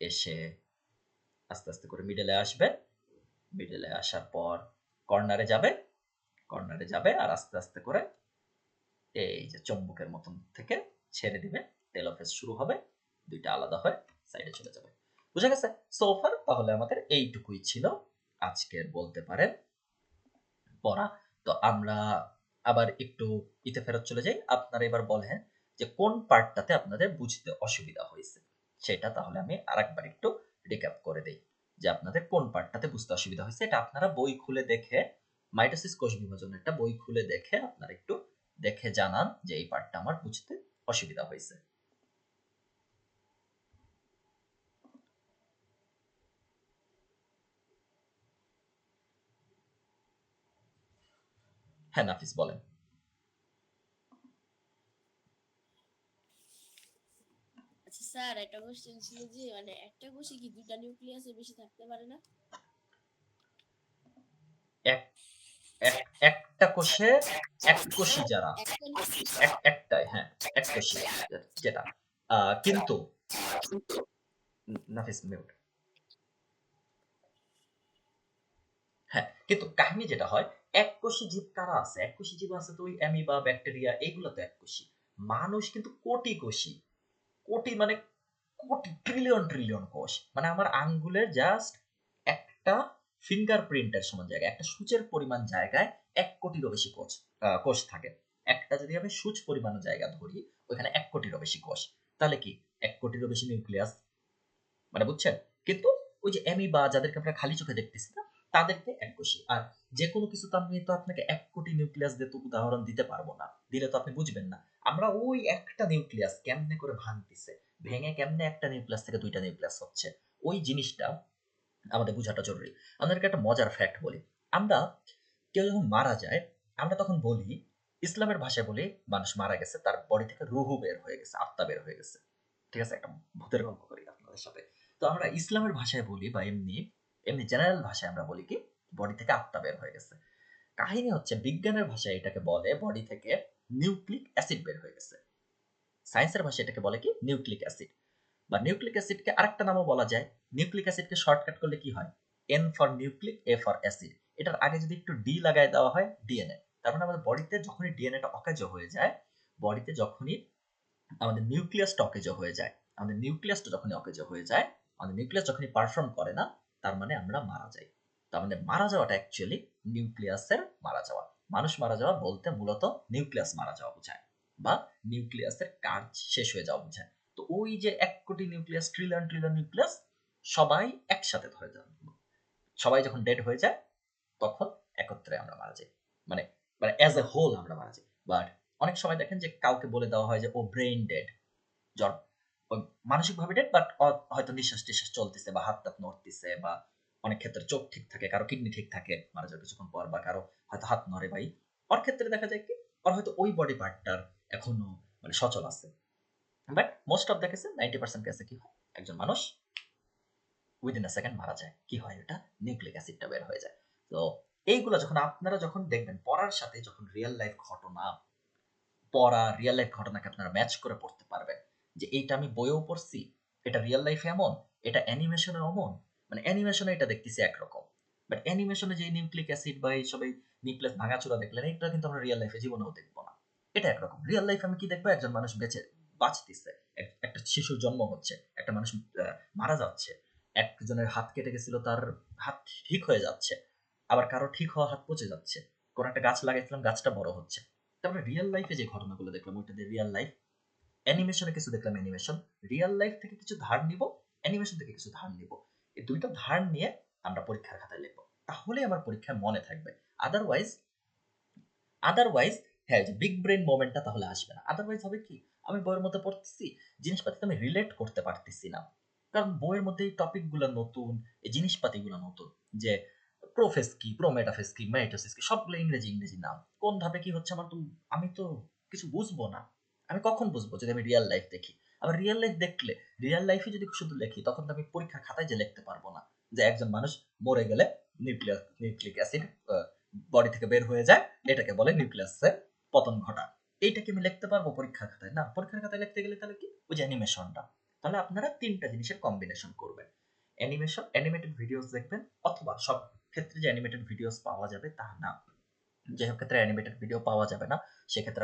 এসে আস্তে আস্তে করে মিডলে আসবে। মিডলে আসার পর কর্নারে যাবে, কর্নারে যাবে আর আস্তে আস্তে করে এই যে চম্বুকের মতন থেকে ছেড়ে দিবে, টেলোফেজ শুরু হবে, দুইটা আলাদা হয়ে সাইডে চলে যাবে। বুঝা গেছে? সোফার তাহলে আমাদের এইটুকুই ছিল আজকের বলতে পারেন পড়া। তো আমরা আবার একটু ইতে ফেরত চলে যাই। আপনারা এবার বলেন যে কোন পার্টটাতে আপনাদের বুঝতে অসুবিধা হয়েছে, সেটা তাহলে আমি আরেকবার একটু রিক্যাপ করে দেই যে আপনাদের কোন পার্টটাতে বুঝতে অসুবিধা হয়েছে। এটা আপনারা বই খুলে দেখে, মাইটোসিস কোষ বিভাজন একটা বই খুলে দেখে আপনারা একটু দেখে জানান যে এই পার্টটা আমার বুঝতে অসুবিধা হয়েছে। হ্যাঁ নাফিস বলেন। আচ্ছা স্যার, একটা কোশ্চেন ছিল যে মানে একটা কোষে কি দুটা নিউক্লিয়াসের বেশি থাকতে পারে না? এক একটা কোষে এক কোষী যারা, একটা নিউক্লিয়াস। একটাই, হ্যাঁ এক কোষী যেটা, কিন্তু নাফিস মিউট। হ্যাঁ, কিন্তু কাহিনী যেটা হয়, এককোষী জীব কারা আছে? এককোষী জীব আছে তো ওই অ্যামিবা, ব্যাকটেরিয়া, এইগুলো তো এককোষী। মানুষ কিন্তু কোটি কোষী। কোটি মানে কোটি, ট্রিলিয়ন ট্রিলিয়ন কোষ। মানে আমার আঙ্গুলের জাস্ট একটা ফিঙ্গারপ্রিন্টের সমান জায়গায়, একটা সূচের পরিমাণ জায়গায় ১ কোটিরও বেশি কোষ থাকে। একটা যদি আমি সূচ পরিমাণ জায়গা ধরি, ওখানে ১ কোটিরও বেশি কোষ। তাহলে কি ১ কোটিরও বেশি নিউক্লিয়াস। মানে বুঝছেন? কিন্তু ওই যে অ্যামিবা যাদেরকে আমরা খালি চোখে দেখতেছি না, তাদেরকে এককোষী। আর যে কোনো কিছু তো আমি তো আপনাকে ১ কোটি নিউক্লিয়াস দিয়ে তো উদাহরণ দিতে পারবো না। দিলে তো আপনি বুঝবেন না। আমরা ওই একটা নিউক্লিয়াস কেমনে করে ভাঙতেছে, ভেঙে কেমনে একটা নিউক্লিয়াস থেকে ২টা নিউক্লিয়াস হচ্ছে, ওই জিনিসটা আমাদের বোঝাটা জরুরি। আপনাদেরকে একটা মজার ফ্যাক্ট বলি। আমরা কেউ যখন মারা যায়, আমরা তখন বলি, ইসলামের ভাষায় বলি মানুষ মারা গেছে, তার বডি থেকে রুহু বের হয়ে গেছে, আত্মা বের হয়ে গেছে। ঠিক আছে? একটা ভূতের গল্প করি আপনাদের সাথে। তো আমরা ইসলামের ভাষায় বলি বা এমনি এমনি জেনারেল ভাষায় আমরা বলি কি বডি থেকে আত্মা বের হয়ে গেছে। কাহিনী হচ্ছে বিজ্ঞানের ভাষায় এটাকে বলে বডি থেকে নিউক্লিক অ্যাসিড বের হয়ে গেছে। সায়েন্সের ভাষায় এটাকে বলে কি নিউক্লিক অ্যাসিড। বা নিউক্লিক অ্যাসিডকে আরেকটা নামও বলা যায়। নিউক্লিক অ্যাসিডকে শর্টকাট করলে কি হয়? N for nucleic, A for acid. এটার আগে যদি একটু ডি লাগায় দেওয়া হয়, ডিএনএ। তার মানে আমাদের বডিতে যখনই ডিএনএটা অকেজো হয়ে যায়, বডিতে যখনই আমাদের নিউক্লিয়াসটা অকেজো হয়ে যায়, আমাদের নিউক্লিয়াসটা যখনই অকেজো হয়ে যায়, আমাদের নিউক্লিয়াস যখনই পারফর্ম করে না, তার মানে আমরা মারা যাই। তো আমাদের মারা যাওয়াটা অ্যাকচুয়ালি নিউক্লিয়াসের মারা যাওয়া। মানুষ মারা যাওয়া বলতে মূলত নিউক্লিয়াস মারা যাওয়া বোঝায়, বা নিউক্লিয়াসের কাজ শেষ হয়ে যাওয়া বোঝায়। তো ওই যে ১ কোটি নিউক্লিয়াস, ট্রিলিয়ন ট্রিলিয়ন নিউক্লিয়াস সবাই একসাথে ধরে যান, সবাই যখন ডেড হয়ে যায় তখন একত্রে আমরা মারা যাই। মানে মানে অ্যাজ এ হোল আমরা মারা যাই। বাট অনেক সময় দেখেন যে কাউকে বলে দেওয়া হয় যে ও ব্রেইন ডেড, জ্বর, মানসিকভাবে ডেড, বাট হয়তো নিঃশ্বাস টিশ্বাস চলতেছে বা হাত টাত নড়তেছে, বা অনেক ক্ষেত্রে চোখ ঠিক থাকে, কারো কিডনি ঠিক থাকে মারা যাওয়ার কিছুক্ষণ পর, বা কারো হয়তো হাত নড়ে ভাই। ওর ক্ষেত্রে দেখা যায় কি ওর হয়তো ওই বডি পার্টটার এখনো মানে সচল আছে। বাট মোস্ট অফ দ্য কেসে 90% কেসে কি হয়, একজন মানুষ উইদিন আ সেকেন্ড মারা যায়। কি হয়? এটা নিউক্লিক অ্যাসিডটা বের হয়ে যায়। তো এইগুলা যখন আপনারা যখন দেখবেন পড়ার সাথে যখন রিয়েল লাইফ ঘটনা পড়া, রিয়েল লাইফ ঘটনাকে আপনারা ম্যাচ করে পড়তে পারবেন। যে এইটা আমি বইয়েও পড়ছি, এটা রিয়েল লাইফে এমন, এটা অ্যানিমেশনে অমন। মানে অ্যানিমেশনে এটা দেখতেছি একরকম। বাট অ্যানিমেশনে যে নিউক্লিক অ্যাসিড বা এইসব এই নিউক্লিয়াস ভাঙাচোরা দেখলেন, এটা কিন্তু আমরা রিয়েল লাইফে জীবনেও দেখব না। এটা একরকম। রিয়েল লাইফে আমি কি দেখবো? একজন মানুষ বাঁচতেছে। একটা শিশুর জন্ম হচ্ছে, একটা মানুষ মারা যাচ্ছে, একজনের হাত কেটে গেছিল, তার হাত ঠিক হয়ে যাচ্ছে, আবার কারো ঠিক হওয়া হাত পচে যাচ্ছে, কোন একটা গাছ লাগাইছিলাম, গাছটা বড় হচ্ছে। তারপরে রিয়েল লাইফে যে ঘটনাগুলো দেখলাম ওইটা দিয়ে রিয়েল লাইফ, অ্যানিমেশনে কিছু দেখলাম অ্যানিমেশন, রিয়েল লাইফ থেকে কিছু ধার নিব, অ্যানিমেশন থেকে কিছু ধার নিব। এই দুইটা ধার নিয়ে আমরা পরীক্ষার খাতায় লিখবো, তাহলে আমার পরীক্ষায় মনে থাকবে। আদারওয়াইজ আদারওয়াইজ হ্যাঁ, যে বিগ ব্রেন মোমেন্টটা তাহলে আসবে না। আদারওয়াইজ হবে কি, আমি বইয়ের মধ্যে পড়তেছি, জিনিসপাতি আমি রিলেট করতে পারতেছি না, কারণ বইয়ের মধ্যে এই টপিকগুলো নতুন, এই জিনিসপাতিগুলো নতুন। যে প্রোফেস কি, প্রোমেটাফেস কি, মাইটোসিস কি, সবগুলো ইংরেজি ইংরেজি নাম, কোন ধাপে কি হচ্ছে আমার তো, আমি তো কিছু বুঝবো না। আমি কখন বুঝবো? যদি আমি রিয়েল লাইফ দেখি। আবার রিয়েল লাইফ দেখলে, রিয়েল লাইফে যদি শুধু লিখি, তখন তো আমি পরীক্ষার খাতায় যে লিখতে পারবো না যে একজন মানুষ মরে গেলে নিউক্লিক অ্যাসিড বডি থেকে বের হয়ে যায়, এটাকে বলে নিউক্লিয়াসের পতন ঘটা। এইটা কি আমি লিখতে পারবো পরীক্ষার খাতায়? না। পরীক্ষার খাতায় লিখতে গেলে তাহলে কি, ওই যে অ্যানিমেশনটা। তাহলে আপনারা তিনটা জিনিসের কম্বিনেশন করবেন। অ্যানিমেশন, অ্যানিমেটেড ভিডিওস দেখবেন, অথবা সব ক্ষেত্রে যে অ্যানিমেটেড ভিডিওস পাওয়া যাবে তা না। যেসব ক্ষেত্রে অ্যানিমেটেড ভিডিও পাওয়া যাবে না, সেক্ষেত্রে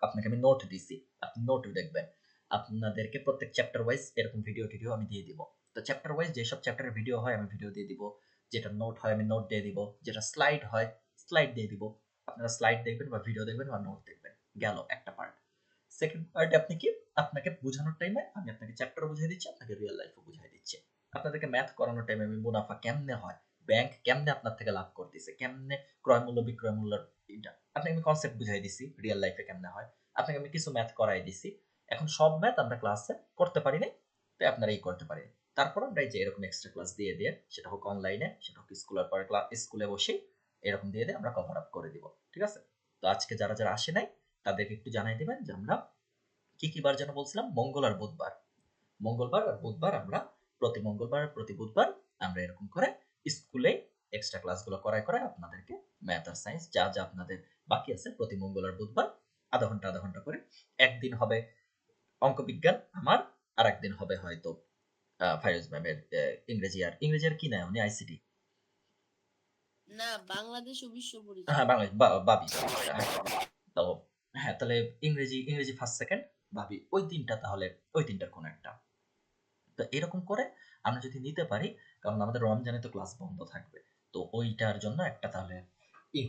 আপনাকে আমি নোট দিছি, আপনি নোট দেখবেন। আপনাদেরকে প্রত্যেক চ্যাপ্টার ওয়াইজ এরকম ভিডিও টিডিও আমি দিয়ে দিব। তো চ্যাপ্টার ওয়াইজ যেসব চ্যাপ্টারের ভিডিও হয় আমি ভিডিও দিয়ে দিব, যেটা নোট হয় আমি নোট দিয়ে দিব, যেটা স্লাইড হয় স্লাইড দিয়ে দিব। আপনারা স্লাইড দেখবেন বা ভিডিও দেখবেন বা নোট দেখবেন, গেল একটা পার্ট। সেকেন্ড পার্টে আপনি কি, আপনাকে বোঝানোর টাইমে আমি আপনাকে চ্যাপ্টার বুঝিয়ে দিচ্ছি, আপনাকে রিয়েল লাইফও বুঝিয়ে দিচ্ছি। আপনাদেরকে ম্যাথ করানোর টাইমে আমি মুনাফা কেমনে হয়, ব্যাংক কেমনে আপনার থেকে লাভ করতেছে, কেমনে ক্রয় মূল্য বিক্রয় মূল্যের এটা আপনাকে আমি কনসেপ্ট বুঝাই দিছি, রিয়েল লাইফে কেমনে হয়। আপনাকে আমি কিছু ম্যাথ করাই দিছি। এখন সব ম্যাথ আমরা ক্লাসে করতে পারি নাই, তাই আপনারা এই করতে পারি। তারপর আমরা এই যে এরকম এক্সট্রা ক্লাস দিয়ে দিয়ে, সেটা হোক অনলাইনে, সেটা হোক স্কুলের পরে স্কুলে বসে এরকম দিয়ে দিয়ে আমরা কভার আপ করে দিব। ঠিক আছে? তো আজকে যারা যারা আসে নাই তাদেরকে একটু জানাই দিবেন যে আমরা কি কি বার যেন বলছিলাম, মঙ্গল আর বুধবার, মঙ্গলবার আর বুধবার আমরা প্রতি মঙ্গলবার আর প্রতি বুধবার আমরা এরকম করে স্কুলে এক্সট্রা ক্লাসগুলো করায় আপনাদেরকে ম্যাথ আর সায়েন্স যা যা আপনাদের বাকি আছে প্রতি মঙ্গল আর বুধবার আধা ঘন্টা করে। একদিন হবে অঙ্ক বিজ্ঞান আমার, আর একদিন হবে হয়তো ফাইরুজ ম্যামের ইংরেজি আর কি নেয় উনি, আইসিটি। না, বাংলাদেশ ও বিশ্ব পরিচয়। হ্যাঁ, বাংলাদেশ বাবি। হ্যাঁ, তো হ্যাঁ, তাহলে ইংরেজি ফার্স্ট সেকেন্ড ভাবি, ওই তিনটা, তাহলে ওই তিনটার কোন একটা। তো এরকম করে আমরা যদি নিতে পারি, কারণ আমাদের রমজানে তো ক্লাস বন্ধ থাকবে, তো ওইটার জন্য একটা তাহলে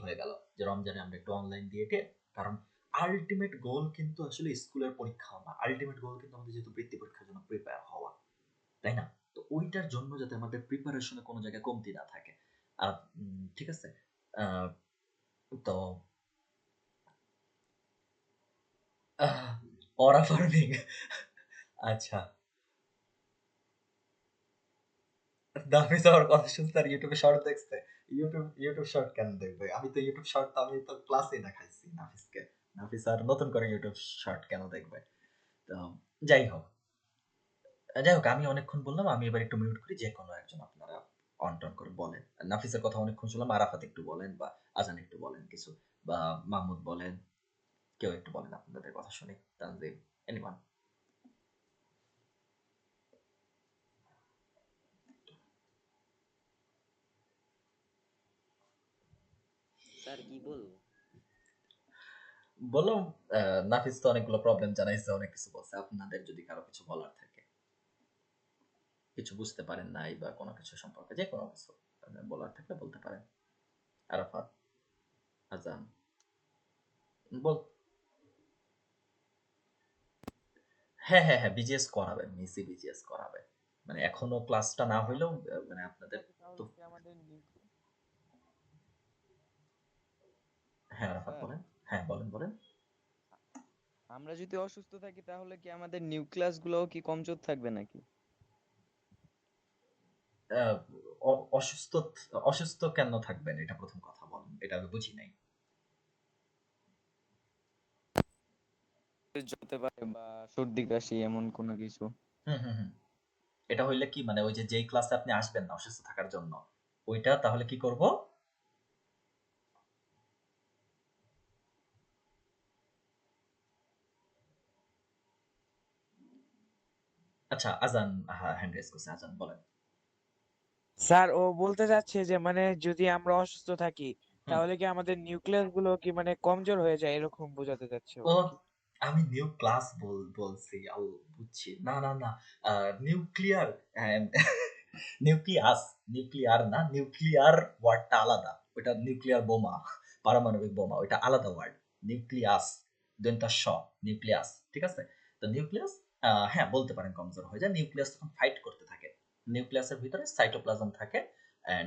হয়ে গেল যে রমজানে আমরা একটু অনলাইন দিয়ে কারণ আলটিমেট গোল কিন্তু আসলে স্কুলের পরীক্ষা না, আলটিমেট গোল কিন্তু আমাদের যেহেতু বৃত্তি পরীক্ষার জন্য প্রিপেয়ার হওয়া, তাই না? তো ওইটার জন্য যাতে আমাদের প্রিপারেশনে কোনো জায়গায় কমতি না থাকে। আর ঠিক আছে, তো অরা ফার্মিং আচ্ছা, নাফিস আমার কথা শুনছে আর ইউটিউবে শর্ট দেখছে। ইউটিউব শর্ট কেন দেখবে? আমি তো ইউটিউব শর্ট আমি তো ক্লাসেই দেখাইছি নাফিসকে। নাফিস আর নতুন করে ইউটিউব শর্ট কেন দেখবে? তো যাই হোক, আমি অনেকক্ষণ বললাম, আমি এবার একটু মিউট করি, যে কোনো একজন আপনারা অন টন করে বলেন। নাফিসের কথা অনেকক্ষণ শুনলাম, আরাফাত একটু বলেন, বা আজান একটু বলেন কিছু, বা মাহমুদ বলেন, কেউ একটু বলেন আপনাদের কথা শুনি, তানজিম, এনিওয়ান। স্যার কি বলবো? বললাম নাফিস তো অনেকগুলো প্রবলেম জানাইছে, অনেক কিছু বলছে, আপনাদের যদি কারো কিছু বলার থাকে, কিছু বুঝতে পারেন নাই বা কোনো কিছু সম্পর্কে যে কোনো কিছু বলার থাকলে বলতে পারেন। আরাফাত, আজান বল। হ্যাঁ হ্যাঁ হ্যাঁ, বিজিএস করাবে, মিসি বিজিএস করাবে, মানে এখনো ক্লাসটা না হইলেও মানে আপনাদের তো। তাহলে কি আমাদের হ্যাঁ আরাফাত স্যার, বলেন। হ্যাঁ বলেন বলেন। আমরা যদি অসুস্থ থাকি তাহলে কি আমাদের নিউক্লিয়াস গুলোও কি কমজোর থাকবে নাকি? আহ, অসুস্থ অসুস্থ কেন থাকবেন, এটা প্রথম কথা বলেন, এটা আমি বুঝি নাই। হতে পারে বা সর্দি কাশি এমন কোনো কিছু। হুম হুম হুম। এটা হইলে কি মানে ওই যে যেই ক্লাসে আপনি আসবেন না অসুস্থ থাকার জন্য, ওইটা তাহলে কি করব? আচ্ছা, আজান হ্যান্ড রেজ করছে। আজান বলেন। স্যার ও বলতে চাচ্ছে যে মানে যদি আমরা অসুস্থ থাকি হুম। তাহলে কি আমাদের নিউক্লিয়াস গুলো কি মানে কমজোর হয়ে যায় এরকম বোঝাতে চাচ্ছে ও ও আর কি। আমি নিউ ক্লাস বলছি। বুঝছি। না, না, না। নিউক্লিয়ার নিউক্লিয়াস, নিউক্লিয়ার না, নিউক্লিয়ার ওয়ার্ডটা আলাদা। ওইটা নিউক্লিয়ার বোমা, পারমাণবিক বোমা। ওইটা আলাদা ওয়ার্ড। নিউক্লিয়াস, দন্তা স, নিউক্লিয়াস। ঠিক আছে? তো নিউক্লিয়াস হ্যাঁ, বলতে পারেন কমজোর হয়ে যায়। নিউক্লিয়াস তখন ফাইট করতে থাকে। নিউক্লিয়াসের ভিতরে সাইটোপ্লাজম থাকে।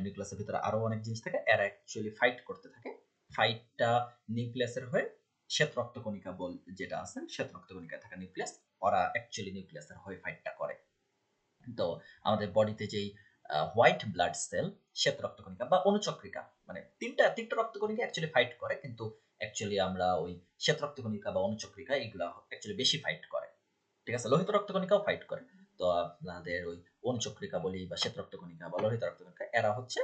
নিউক্লিয়াসের ভিতরে আরো অনেক জিনিস থাকে। এরা অ্যাকচুয়ালি ফাইট করতে থাকে। ফাইটটা নিউক্লিয়াসের হয়ে শ্বেত রক্তকণিকা যেটা আছে, শ্বেত রক্তকণিকায় থাকা নিউক্লিয়াস, ওরা অ্যাকচুয়ালি নিউক্লিয়াসের হয়ে ফাইটটা করে। তো আমাদের বডিতে যেই হোয়াইট ব্লাড সেল, শ্বেত রক্তকণিকা বা অনুচক্রিকা, মানে তিনটা রক্তকণিকা অ্যাকচুয়ালি ফাইট করে, কিন্তু অ্যাকচুয়ালি আমরা ওই শ্বেত রক্তকণিকা বা অনুচক্রিকা এগুলা অ্যাকচুয়ালি বেশি ফাইট করে। ঠিক আছে? লোহিত রক্তকণিকাও ফাইট করে। তো আপনাদের ওই অনুচক্রিকা বলি বা শ্বেত রক্তকণিকা বা লোহিত রক্তকণিকা, এরা হচ্ছে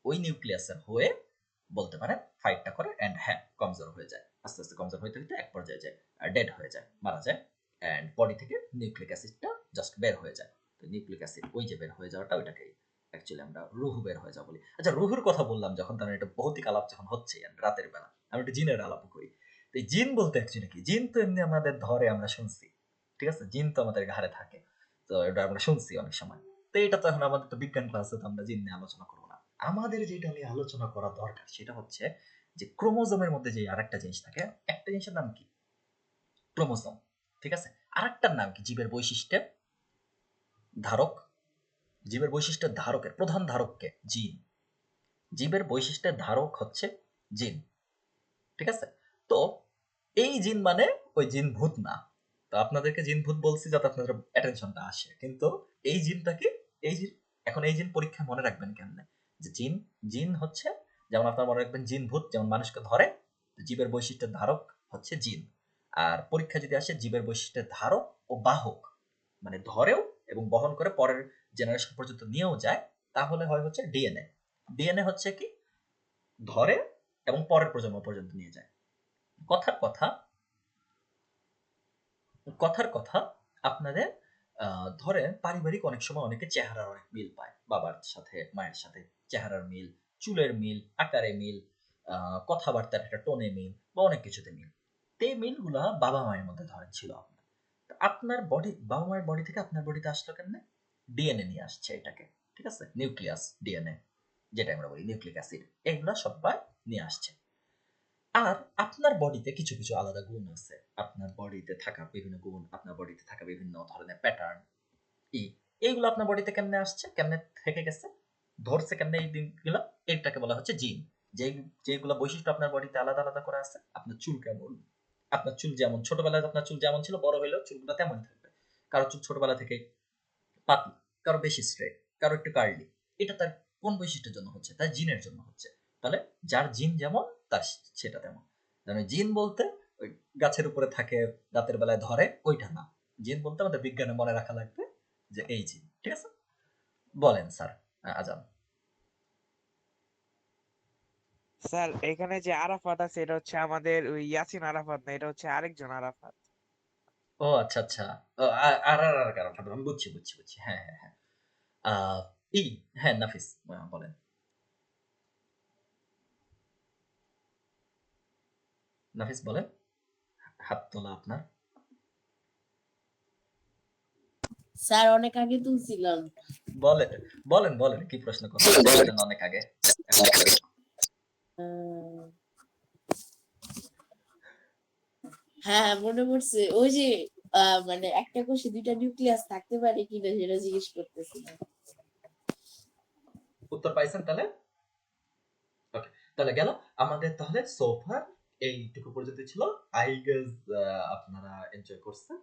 ওই নিউক্লিয়াসের হয়ে বলতে পারেন ফাইটটা করে, অ্যান্ড হ্যাঁ, কমজোর হয়ে যায়। আস্তে আস্তে কমজোর হইতে হইতে এক পর্যায়ে যায় ডেড হয়ে যায়, মারা যায়। অ্যান্ড বডি থেকে নিউক্লিক অ্যাসিডটা জাস্ট বের হয়ে যায়। তো নিউক্লিক অ্যাসিড ওই যে বের হয়ে যাওয়াটা, ওইটাকে অ্যাকচুয়ালি আমরা রুহু বের হয়ে যাওয়া বলি। আচ্ছা, রুহুর কথা বললাম যখন, তার এটা ভৌতিক আলাপ যখন হচ্ছে রাতের বেলা, আমি একটু জিনের আলাপ করি। তো এই জিন বলতে অ্যাকচুয়ালি কি? জিন তো এমনি আমাদের ধরে, আমরা শুনছি। ঠিক আছে? জিন তো আমাদের ঘাড়ে থাকে। তো এটা আমরা শুনছি অনেক সময়। তো এটা তো এখন আমাদের তো বিজ্ঞান ক্লাসে তো আমরা জিন নিয়ে আলোচনা করবো না। আমাদের যেটা নিয়ে আলোচনা করা দরকার সেটা হচ্ছে যে ক্রোমোজোমের মধ্যে যে আরেকটা জিনিস থাকে, একটা জিনিসের নাম কি? ক্রোমোজোম। ঠিক আছে? আরেকটার নাম কি? জীবের বৈশিষ্ট্যের ধারক। জীবের বৈশিষ্ট্যের ধারকের প্রধান ধারককে জিন। জীবের বৈশিষ্ট্যের ধারক হচ্ছে জিন। ঠিক আছে? তো এই জিন মানে ওই জিন ভূত না। তো আপনাদেরকে জিন ভূত বলছি যাতে আপনাদের অ্যাটেনশনটা আসে, কিন্তু এই জিনটা কি? এই জিন, এখন এই জিন পরীক্ষা মনে রাখবেন কেমনে? যে জিন, জিন হচ্ছে যেমন আপনারা মনে রাখবেন জিন ভূত যেমন মানুষকে ধরে, জীবের বৈশিষ্ট্যের ধারক হচ্ছে জিন। আর পরীক্ষা যদি আসে জীবের বৈশিষ্ট্যের ধারক ও বাহক, মানে ধরেও এবং বহন করে পরের জেনারেশন পর্যন্ত নিয়েও যায়, তাহলে হয় হচ্ছে ডিএনএ। ডিএনএ হচ্ছে কি? ধরে এবং পরের প্রজন্ম পর্যন্ত নিয়ে যায়। কথার কথা, কথার কথা আপনাদের ধরেন পারিবারিক অনেক সময় অনেকে চেহারার অনেক মিল পায়, বাবার সাথে মায়ের সাথে চেহারার মিল, চুলের মিল, আকারে মিল, কথাবার্তার একটা টোনে মিল বা অনেক কিছুতে মিল। তো এই মিলগুলা বাবা মায়ের মধ্যে ধরেন ছিল আপনার। তো আপনার বডি, বাবা মায়ের বডি থেকে আপনার বডিতে আসলো কেমনে? ডিএনএ নিয়ে আসছে এটাকে। ঠিক আছে? নিউক্লিয়াস, ডিএনএ যেটা আমরা বলি, নিউক্লিক অ্যাসিড, এগুলা সবাই নিয়ে আসছে। আর আপনার বডিতে কিছু কিছু আলাদা গুণ আছে। আপনার বডিতে থাকা বিভিন্ন গুণ, আপনার বডিতে থাকা বিভিন্ন ধরনের প্যাটার্ন, এইগুলো আপনার বডিতে কেমনে আসছে, কেমনে থেকে গেছে, ধরছে কেমনে এই দিনগুলো, এটাকে বলা হচ্ছে জিন। যেই যেগুলো বৈশিষ্ট্য আপনার বডিতে আলাদা আলাদা করে আছে। আপনার চুল কেমন, আপনার চুল যেমন ছোটবেলায় আপনার চুল যেমন ছিল, বড় হইলেও চুলগুলো তেমনই থাকবে। কারো চুল ছোটবেলা থেকে পাতলা, কারো বেশি স্ট্রেট, কারো একটু কার্লি। এটা তার কোন বৈশিষ্ট্যের জন্য হচ্ছে? তার জিনের জন্য হচ্ছে। তাহলে যার জিন যেমন তার সেটা তেমন। মানে জিন বলতে ওই গাছের উপরে থাকে, রাতের বেলায় ধরে, ওইটা না। জিন বলতে আমাদের বিজ্ঞানে মনে রাখা লাগবে যে এই জিন। ঠিক আছে? বলেন স্যার আজান। স্যার এখানে যে আরাফাত আছে এটা হচ্ছে আমাদের ওই ইয়াসিন আরাফাত না, এটা হচ্ছে আরেকজন আরাফাত। ও আচ্ছা, আচ্ছা। ও, আর কারণ আমি বুঝছি, বুঝছি, বুঝছি। হ্যাঁ, হ্যাঁ, হ্যাঁ। আহ, ই হ্যাঁ, নাফিস বলেন। নাফিস বলেন, হাত তোলা আপনার। স্যার অনেক আগে তুলছিলাম। বলেন, বলেন, বলেন কি প্রশ্ন করছেন অনেক আগে। আহ, হ্যাঁ মনে পড়ছে, ওই যে মানে একটা কোষে দুইটা নিউক্লিয়াস থাকতে পারে কিনা সেটা জিজ্ঞেস করতেছিলাম। উত্তর পাইছেন তাহলে? ওকে, তাহলে গেল আমাদের। তাহলে সোফার এইটুকু পর্যন্ত ছিল। আই গেস আপনারা এনজয় করছেন।